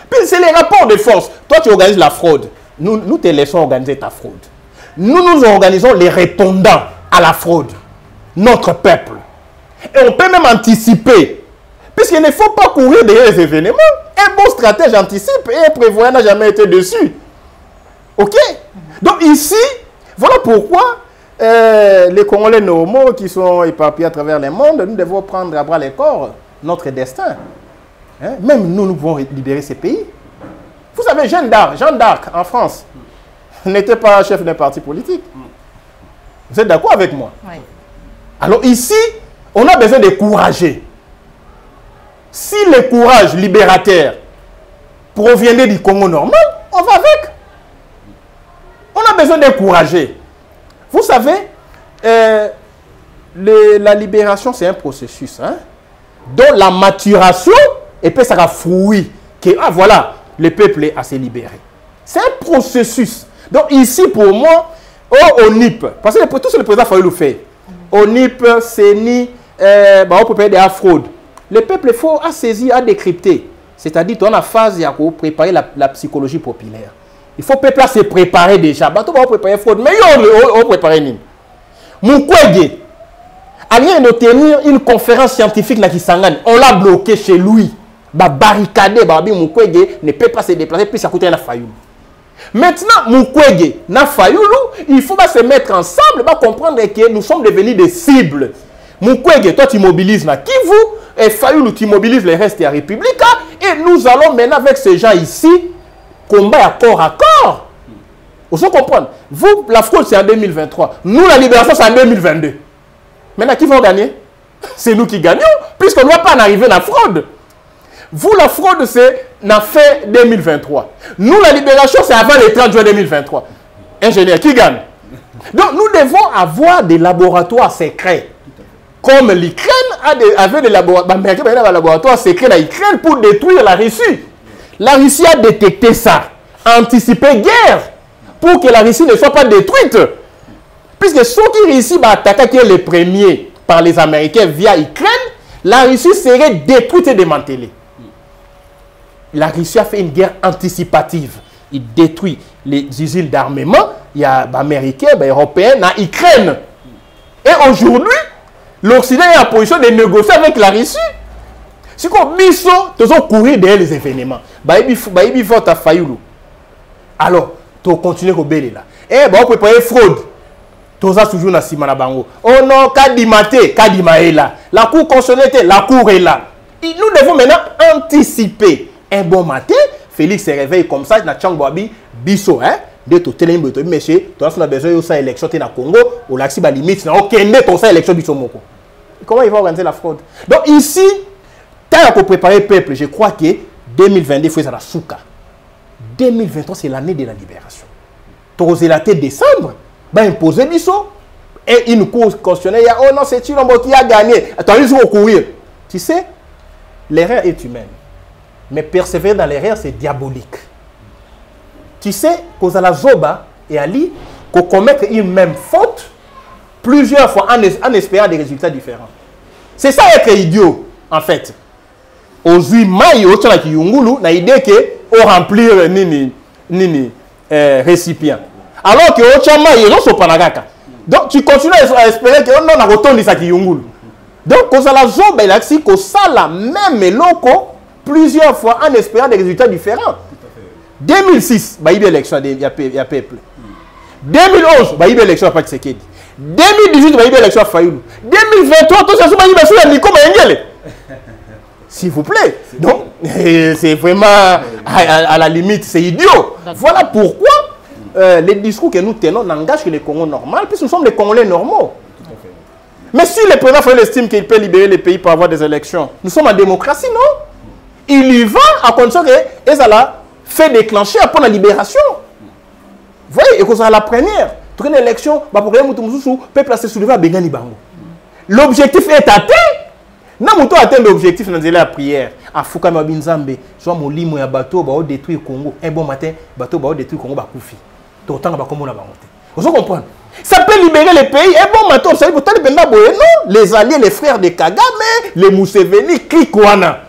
Puis c'est les rapports de force. Toi, tu organises la fraude. Nous te laissons organiser ta fraude. Nous organisons les répondants à la fraude. Notre peuple. Et on peut même anticiper. Puisqu'il ne faut pas courir derrière les événements. Un bon stratège anticipe et un prévoyant n'a jamais été dessus. OK? Donc ici, voilà pourquoi les Congolais normaux qui sont éparpillés à travers le monde, nous devons prendre à bras le corps notre destin. Hein? Même nous pouvons libérer ces pays. Vous savez, Jeanne d'Arc en France n'était pas chef d'un parti politique. Vous êtes d'accord avec moi? Oui. Alors ici, on a besoin de courager. Si le courage libérateur provenait du Congo normal, on va avec. On a besoin d'encourager. Vous savez, la libération, c'est un processus, hein, dont la maturation, et puis ça va fruit que, ah voilà, le peuple est assez libéré. C'est un processus. Donc ici, pour moi, au ONIP, parce que tout ce que le président Fayulu fait, ONIP, CENI, on peut parler de la fraude. Le peuple, il faut saisir, à décrypter. C'est-à-dire, dans la phase, il y a préparer la psychologie populaire. Il faut que le peuple se préparer déjà. On va préparer la fraude, mais on va préparer une. Mukwege a rien de tenir une conférence scientifique à Kisangani. On l'a bloqué chez lui. Barricadé, Mukwege ne peut pas se déplacer, puis ça coûte un Fayulu. Maintenant, Mukwege, Fayulu, il faut se mettre ensemble, comprendre que nous sommes devenus des cibles. Mukwege, toi tu mobilises na Kivu, et Fayulu tu mobilises les restes de la République, et nous allons maintenant avec ces gens ici, combat à corps, Vous comprenez? Vous, la fraude, c'est en 2023. Nous, la libération, c'est en 2022. Maintenant, qui va gagner? C'est nous qui gagnons, puisqu'on ne va pas en arriver à la fraude. Vous, la fraude, c'est en fin 2023. Nous, la libération, c'est avant le 30 juin 2023. Ingénieur, qui gagne? Donc, nous devons avoir des laboratoires secrets. Comme l'Ukraine avait des laboratoires secrets en Ukraine pour détruire la Russie. La Russie a détecté ça, anticipé guerre, pour que la Russie ne soit pas détruite. Puisque ceux qui réussissent à attaquer, qui est le premier par les Américains via Ukraine, la Russie serait détruite et démantelée. La Russie a fait une guerre anticipative. Il détruit les usines d'armement. Il y a des Américains, des Européens, en Ukraine. Et aujourd'hui, l'Occident est en position de négocier avec la Russie. Si on biso, tous on courir derrière les événements. Baïbi vote à Fayoulou. Alors, tu continues à béler là. Et on peut préparer fraude. Tous ça toujours dans Simana Bango. Oh non, Kadimate, Kadimaela. La cour constitutionnelle, la cour est là. Nous devons maintenant anticiper. Un bon matin, Félix se réveille comme ça, na Tchangboabi, biso, hein, de tout télé, monsieur, tu as besoin de ça élection au Congo, au laxi ba limite, na aucun ton ça élection du Somoko. Comment il va organiser la fraude? Donc ici, tant qu'on prépare le peuple, je crois que 2022, il faut ça la souka. 2023, c'est l'année de la libération. Tu la tête décembre, bah imposer biso, et une cour constitutionnelle, oh non, c'est Chilombo qui a gagné. Attends, ils vont courir. Tu sais, l'erreur est humaine. Mais persévérer dans l'erreur, c'est diabolique. Tu sais, qu'aux la Zoba et Ali, qu'on commette une même faute plusieurs fois en espérant des résultats différents. C'est ça être idiot, en fait. Aux mailles, au tchala qui yungulu, na idée que au remplir nini récipient. Alors que au tchala mailles, ils sont pas nagaka. Donc tu continues à espérer que on a retourné ça qui yungulu. Donc qu'aux la Zoba et l'axi, qu'au ça la même loco plusieurs fois en espérant des résultats différents. 2006, il y a élection, il y a peuple. 2011, il y a élection à Patrisekedi. 2018, il y a élection à Fayoulou. 2023, tout ça, il y a Nico Mengele. S'il vous plaît. Donc, c'est vraiment, à la limite, c'est idiot. Voilà pourquoi les discours que nous tenons n'engagent que les Congos normaux, puisque nous sommes les Congolais normaux. Mais si le président estime qu'il peut libérer les pays pour avoir des élections, nous sommes en démocratie, non? Il y va à condition que Ezala fait déclencher après la libération. Vous voyez, et que ça la première. Toute une élection, pour que le peuple se soulever à Bengani Bango. L'objectif est atteint. Non, on atteint l'objectif dans la prière. À Fouka Mabinzambe, soit mon limo et bateau, va détruire le Congo. Un bon matin, bateau va détruire le Congo, va koufi. Autant que comme on a monté. Vous comprenez? Ça peut libérer les pays. Un bon matin, vous savez, pourtant, non, les alliés, les frères de Kagame, les Museveni, Kikwana.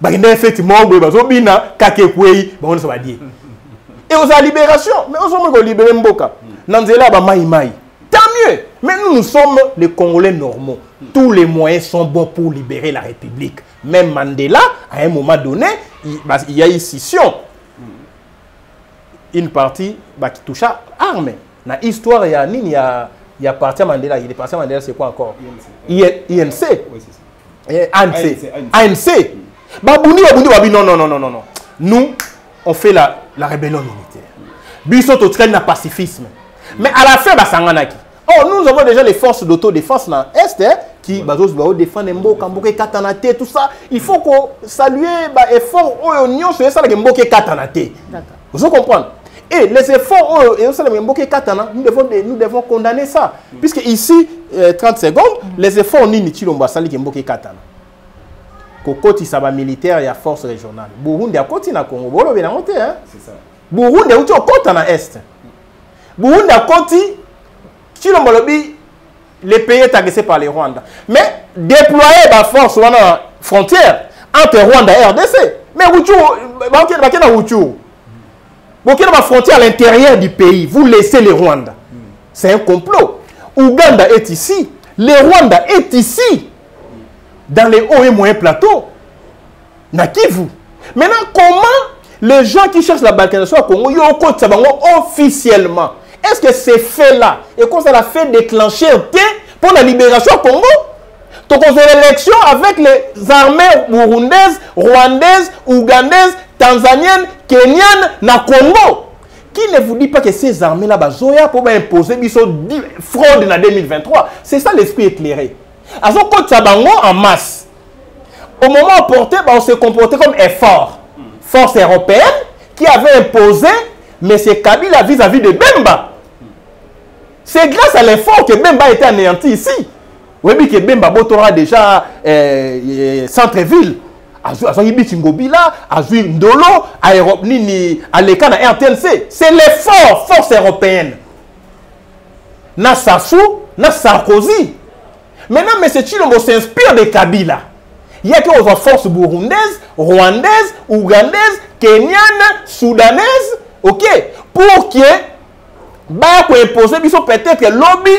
Effectivement, et aux la libération, mais on sommes libérés Mboka. Tant mieux. Mais nous sommes les Congolais normaux. Tous les moyens sont bons pour libérer la République. Même Mandela, à un moment donné, il y a une scission. Une partie qui touche à l'arme. Dans l'histoire, il y a parti à Mandela. Il est parti à Mandela, c'est quoi encore? INC. ANC. Non. Nous, on fait la rébellion militaire. Bissot au train de pacifisme. Mais à la fin, nous avons déjà les forces d'autodéfense dans l'Est qui défendent Mboka, Katanate, tout ça. Il faut qu'on salue l'effort où l'Union sur ça, Mboka Katanate. Vous comprenez? Et les efforts nous devons condamner ça. Puisque ici, 30 secondes, les efforts ni Chilombo Sali Mboka Katana. Kokoti saba militaire et force régionale. Burundi a côté na Congo. Bolo bien monté hein. C'est ça. Burundi a côté na est. Burundi a côté Chilombo-Lobi les pays est agressé par les Rwandais. Mais déployer la force dans la frontière entre Rwanda et RDC. Mais Wuchu bakena Wuchu. Bakena la frontière à l'intérieur du pays, vous laissez les Rwandais. C'est un complot. Ouganda est ici, les Rwandais est ici. Dans les hauts et moyens plateaux. Na Kivu. Maintenant, comment les gens qui cherchent la balkanisation au Congo, officiellement, est-ce que ces faits-là, et qu'on ça l'a fait déclencher pour la libération au Congo? Donc, on fait l'élection avec les armées burundaises, rwandaises, ougandaises, tanzaniennes, kenyanes, na Congo. Qui ne vous dit pas que ces armées-là, Zoya, pour imposer fraude en 2023? C'est ça l'esprit éclairé. Alors, quand Tchabango en masse, au moment opportun, on se comportait comme effort. Force européenne qui avait imposé M. Kabila vis-à-vis de Bemba. C'est grâce à l'effort que Bemba a été anéanti ici. Oui, mais que Bemba aura déjà centre-ville. Azui Bitingobila, Azui Ndolo, à l'écart de RTNC. C'est l'effort, force européenne. Na Sassou, na Sarkozy. Maintenant, M. Chilombo s'inspire de Kabila. Il y a que aux forces burundaises, rwandaises, ougandaises, kenyanes, soudanaises, ok, pour que imposer peut-être que lobby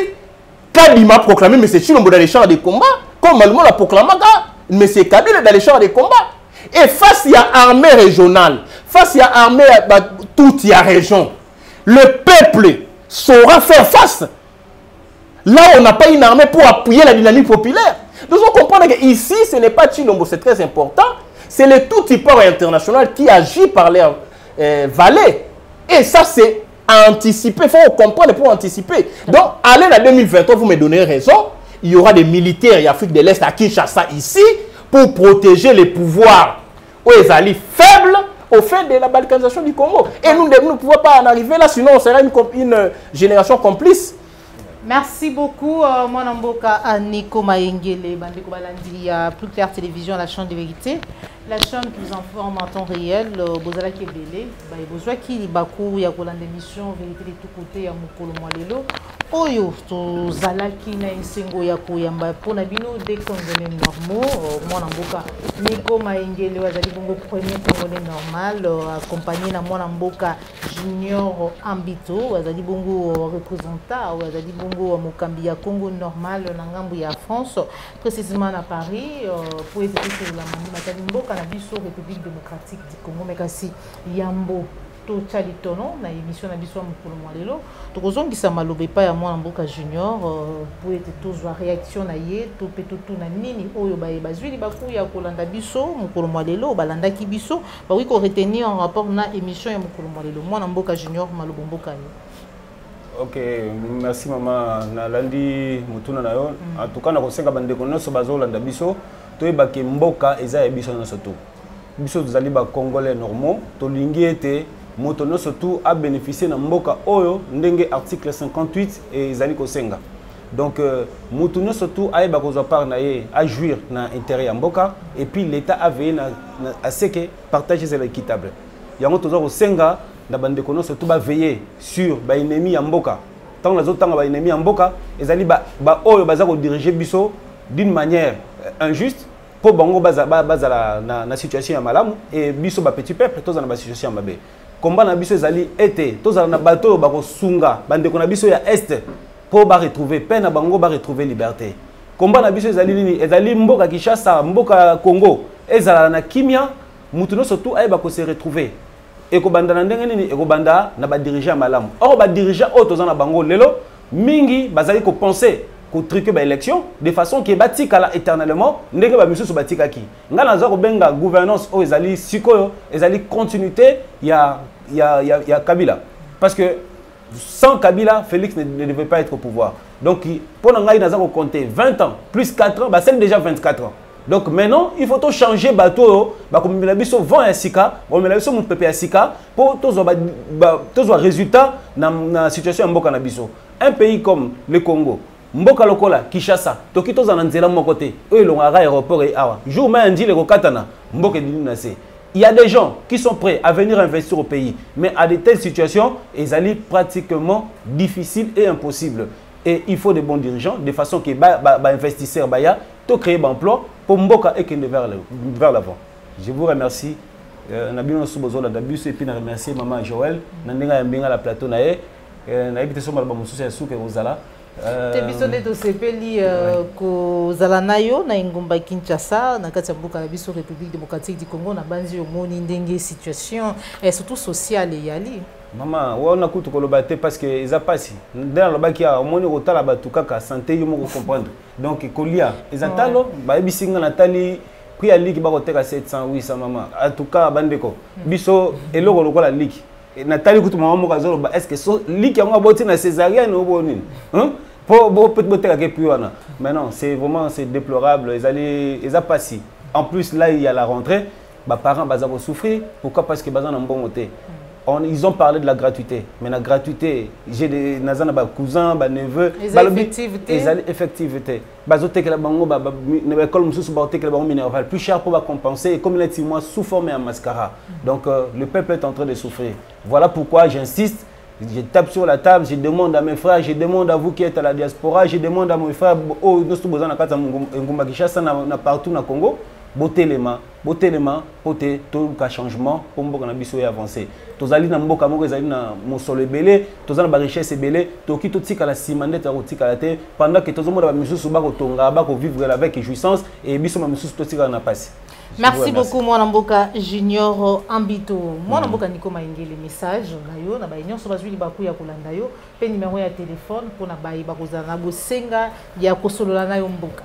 Kadima proclamé M. Chilombo dans les champs de combat, comme Malmo l'a proclamé M. Kabila dans les champs de combat. Et face à l'armée régionale, face à l'armée toute la région, le peuple saura faire face. Là, on n'a pas une armée pour appuyer la dynamique populaire. Nous devons comprendre qu'ici, ce n'est pas Chilombo, c'est très important. C'est le tout type international qui agit par les valets. Et ça, c'est à anticiper. Il faut comprendre pour anticiper. Donc, allez en 2023, vous me donnez raison. Il y aura des militaires en Afrique de l'Est à Kinshasa ici pour protéger les pouvoirs aux alliés faibles au fait de la balkanisation du Congo. Et nous ne pouvons pas en arriver là, sinon on sera une génération complice. Merci beaucoup, mon amboka Nico Maengele, Bandeko Balandi, Plus Clair Télévision, la chaîne de vérité, la chaîne qui vous informe en temps réel, Bozala Kebele, Bozwa qui Bakou, Yakolan d'émission, vérité de tous côtés, Yamukolo Mwalelo, Oyo, Tozala qui na Nsengo Yako Yamba, Ponabino, des Congolais normaux, mon amboka Nico Maengele, Wazali Bongo, premier Congolais normal, accompagné na mon amboka Junior Ambito, Wazali Bongo représentant, Wazali Bongo. Mokambi ya Congo normal na ngambu ya France précisément à Paris pour éviter que la mani matali mboka na biso République démocratique du Congo mekasi yambo to chalitono na émission na biso mukolo mwalelo tokozongisa malobe pa ya mwana mboka junior pour être toujours réaction na ye to petutu na nini oyo bazwili baku ya kolanda biso mukolo mwalelo balanda ki biso ba wi ko retenir en rapport na émission ya mukolo mwalelo mwana mboka junior malobo mboka yo. Ok, merci maman. Nalandi mutuna na yo. En tout cas, na kosenga bandeko nyonso bazolanda biso, toyeba ke mboka eza ya biso nyonso to. Biso tozali ba congolais normaux, tolingi ete moto nyonso to a bénéficier na mboka oyo ndenge article 58 ezali kosenga. Donc moto nyonso to ayeba kozwa part na ye a jouir na intérêt ya mboka et puis l'état a veillé à ce que partage est équitable. Yango tozo kosenga na bandeko nyonso to ba veiller sur ba ennemi ya mboka. Tant les autres ba ennemi ya mboka ezali ba oyo baza ko diriger biso d'une manière injuste pour bango bazala na situation ya malamu et biso ba petit peuple toza na ba situation ya mabe. Combat na biso ezali été toza na bato ba ko sunga bandeko na biso ya est pour ba retrouver paix na bango ba retrouver liberté. Combat na biso ezali nini ezali mboka Kinshasa mboka Congo ezala na kimia mutu nyonso to ayeba ko se retrouver. Et ko banda na ndenge nini e ko banda na ba dirigeant malamu. Or ba dirigeant auto za na bango lelo mingi bazali ko penser ko truquer ba élection de façon qui batika la éternellement ndenge ba misusu batika ki. Ngana za ko benga gouvernance o ezali sikoyo ezali continuité ya Kabila parce que sans Kabila Félix ne devait pas être au pouvoir. Donc pour ngai na za ko compter 20 ans plus 4 ans, bah c'est déjà 24 ans. Donc maintenant, il faut tout changer bateau, comme la biso vent à sika, comme la biso mon pépé à sika pour tous les résultats dans la situation en mboka na biso. Un pays comme le Congo, mboka lokola Kinshasa, toki tous en nzela mon côté, eux l'ont à aéroport et awa. Jour mais andi le kokatana, mboka dinase. Il y a des gens qui sont prêts à venir investir au pays, mais à de telles situations, ils allaient pratiquement difficiles et impossibles. Et il faut des bons dirigeants, de façon que investisseurs baya, to créer un emploi pour Mboka et qu'il vers l'avant. Je vous remercie. Nabino Soubozo la Dabus et puis je remercie maman Joël. Nandenga Mbinga la plateau nae. Na évité sur malba mususu ya suke ozala. Te biso de sepeli ko zala nayo na ngomba Kinshasa na kati ya mboka na biso République démocratique du Congo na banzi omoni ndenge situation et surtout sociale yali. Maman, on a coûté que parce que ils a passé. Dans le bac, il y a un monde qui a la santé, il faut comprendre. Donc, il y a des attalo, bisinga natali, puis il y a ligue qui va à 700, 800 maman. En tout cas, bandeko. Biso, et l'eau, la ligue. Nathalie kutu maman mokazolo ba est-ce que so lik yango aboti na césarienne ou bonine hein pour peut-être que plus wana mais non c'est vraiment c'est déplorable ils a passé en plus là il y a la rentrée bah parents baza vont souffrir pourquoi parce que baza na bon côté ils ont parlé de la gratuité mais la gratuité j'ai des nazana ba cousins ba neveux ba effectivité bazote que la bango ba école mususu ba te que la bango minerval plus cher pour ba compenser et comme il est moi sous forme en mascara donc le peuple est en train de souffrir voilà pourquoi j'insiste. Je tape sur la table, je demande à mes frères, je demande à vous qui êtes à la diaspora, je demande à mes frères, oh, nous sommes besoin de partout au Congo, botter les mains, poter tout le changement pour que avancer. Tous allez dans mboka moko ezali na mosolo ebele, tous allez na richesse ebele, toki tout tika la simande ta tika la te pendant que tous monde ba misusu ba ko tonga ba ko vivre avec jouissance et biso ma misusu to tika na passe. Merci beaucoup Mwana Mboka Junior Ambito. Mwana Mboka Nico Maingele message na yo na ba nyonso bazwi libaku ya kolanda yo pe numéro ya téléphone pour na ba bakozana na bosenga ya kosolola na yo mboka.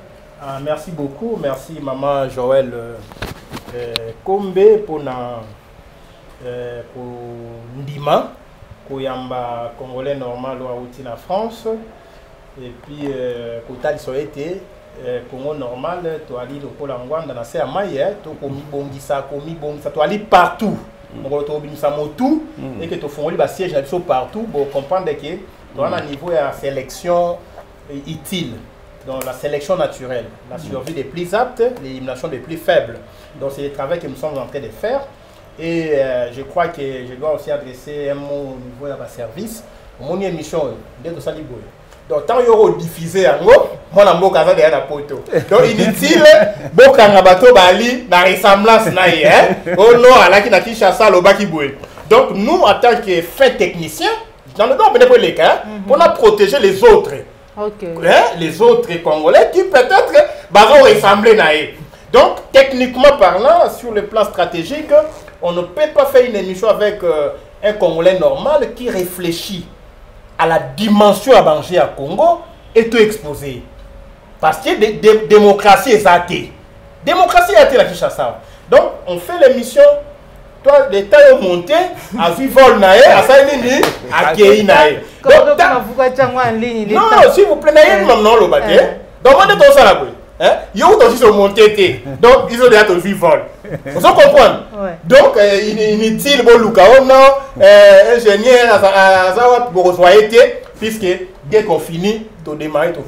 Merci beaucoup, merci maman Joël Kombe pour Ndima koyamba congolais normal ou na France et puis kotali so été Congo normal, tu as dit le pôle en Rwanda, tu as allé partout. Et que tu fais siège partout pour comprendre que tu as un niveau de sélection utile, donc la sélection naturelle, la survie des plus aptes, l'élimination des plus faibles. Donc c'est le travail que nous sommes en train de faire. Et je crois que je dois aussi adresser un mot au niveau de la service. Mon émission, dès que ça libère. Donc, tant que diffusé en haut, mon amour a derrière la poteau. Donc, inutile, beaucoup de bateau bali, la ressemblance naïe, hein. Oh non, à la qui n'a qui chasse le baki boué. Donc, nous, en tant que fait technicien, dans le domaine de les cas, pour protéger les autres. Okay. Hein? Les autres Congolais qui peut-être vont ressembler naïe. Donc, techniquement parlant, sur le plan stratégique, on ne peut pas faire une émission avec un Congolais normal qui réfléchit à la dimension à manger à Congo et tout exposé. Parce que démocratie est athée. Démocratie est athée la Kinshasa. Donc, on fait l'émission, toi, l'État est monté, à vivre naé, à Saïnini, à Kéi naé. Non, s'il vous plaît, naé, non, le bâté. Donc, on est dans ça là-bas. Ils ont aussi monté. Donc, ils ont déjà tout vivre. Vous comprenez? Donc, inutile, bon, ingénieur, puisque dès qu'on finit, on démarre, on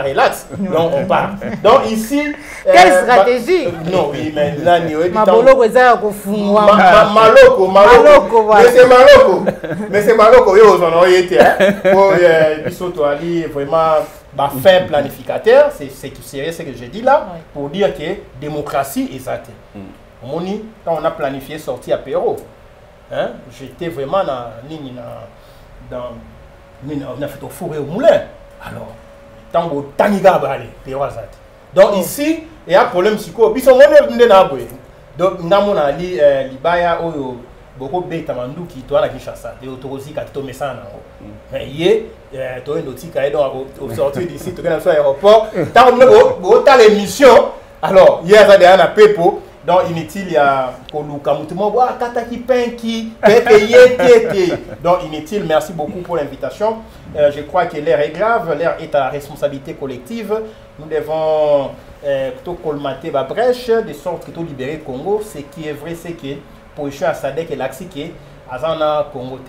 relax. Donc, on part. Donc, ici. Quelle stratégie? Non, oui, mais là, Maloko. Mais c'est Maloko, ils ont été. Ils sont vraiment. Fin planificateur, c'est sérieux ce que je dis là, pour dire que démocratie est athée. Quand on a planifié sortir à Péro, hein, j'étais vraiment on a fait au four et au moulin. Alors, tant que Taniga va aller, Péro azate. Donc ici, il y a un problème psycho. Puis on est donc on a dit Libaya beaucoup de tamandu qui tourne à Kinshasa, des autorosi qui tombent ça mais hier, tu as une autre qui est au sortir d'ici, tu es dans l'aéroport. Tant que tu as l'émission, alors hier, tu as un pépo, donc inutile, il y a Koluka, Kataki Penki, donc inutile, merci beaucoup pour l'invitation. Je crois que l'air est grave, l'air est à responsabilité collective. Nous devons tout colmater la brèche, de sorte que tout libérer le Congo. Ce qui est vrai, c'est que pour échouer à Sadek et l'Axi qui est à Congo.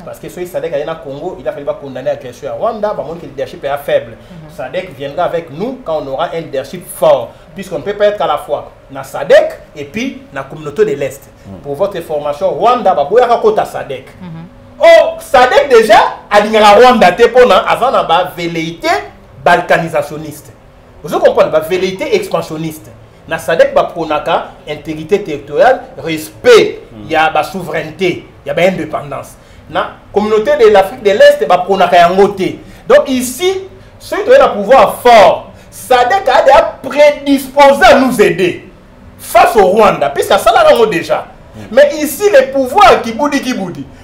Parce que celui Sadek est à Congo, il a fallu condamner l'agression à Rwanda, parce que le leadership est faible. Sadek viendra avec nous quand on aura un leadership fort. Puisqu'on ne peut pas être à la fois dans Sadek et puis dans la communauté de l'Est. Pour votre information, Rwanda va bouillir à côté Sadek. Oh, Sadek déjà, a dit Rwanda, avant la velléité balkanisationniste. Vous comprenez, la velléité expansionniste. Na Sadek ba pronaka intégrité territoriale, respect, il y a la souveraineté, il y a l'indépendance. La communauté de l'Afrique de l'Est ba pronaka yangote. Donc ici, ceux qui ont un pouvoir fort, Sadek a déjà prédisposé à nous aider face au Rwanda, puisque ça l'a déjà. Mais ici, les pouvoirs qui boudent,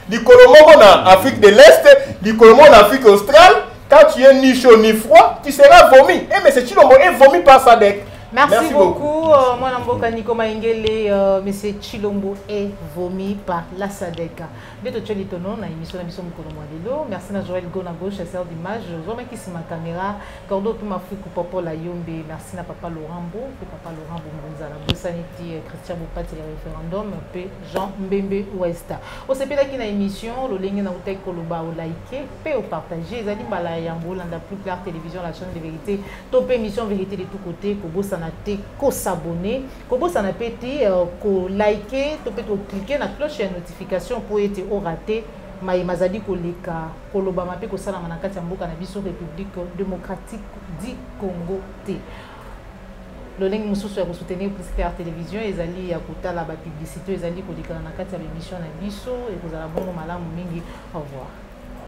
les Colombo en Afrique de l'Est, les Colombo en Afrique australe, quand tu es ni chaud ni froid, tu seras vomi. Et mais c'est Chilombo est vomi par Sadek. Merci beaucoup. Moi, Namboka Nico Maingele, Monsieur Chilombo est vomi par la SADEC. Dès que tu es l'étonnant, on a émission la mission Moukolomwadelo. Merci à Joël Gona-Gauche, chasseur d'images. Je vois qui c'est ma caméra. Cordo Toumafrique ou Papa La Yombe. Merci à Papa Laurambo. Papa Laurambo Mbonzala. Bosaniti, Christian Bopati, le référendum. P. Jean Mbembe Ouesta. On s'est fait une émission. Le lien na outek koloba ou liker. P. au partager. Zali Mbala Yambo. Landa plus clair télévision, la chaîne de vérité. Top émission vérité de tous côtés. Kobo Sanate. Ko s'abonner. Kobo Sanapete. Ko liker. Topé to cliquer na cloche de notification pour être au raté. Mazadi koleka koloba mape ko sala manakati ya mboka na biso République démocratique du Congo T. Le link mususu ya ko soutenir Plus Clair Télévision ezali ya kotala ba publicité ezali koleka na kati ya émission na biso et kozala bongo malamu mingi. Au revoir.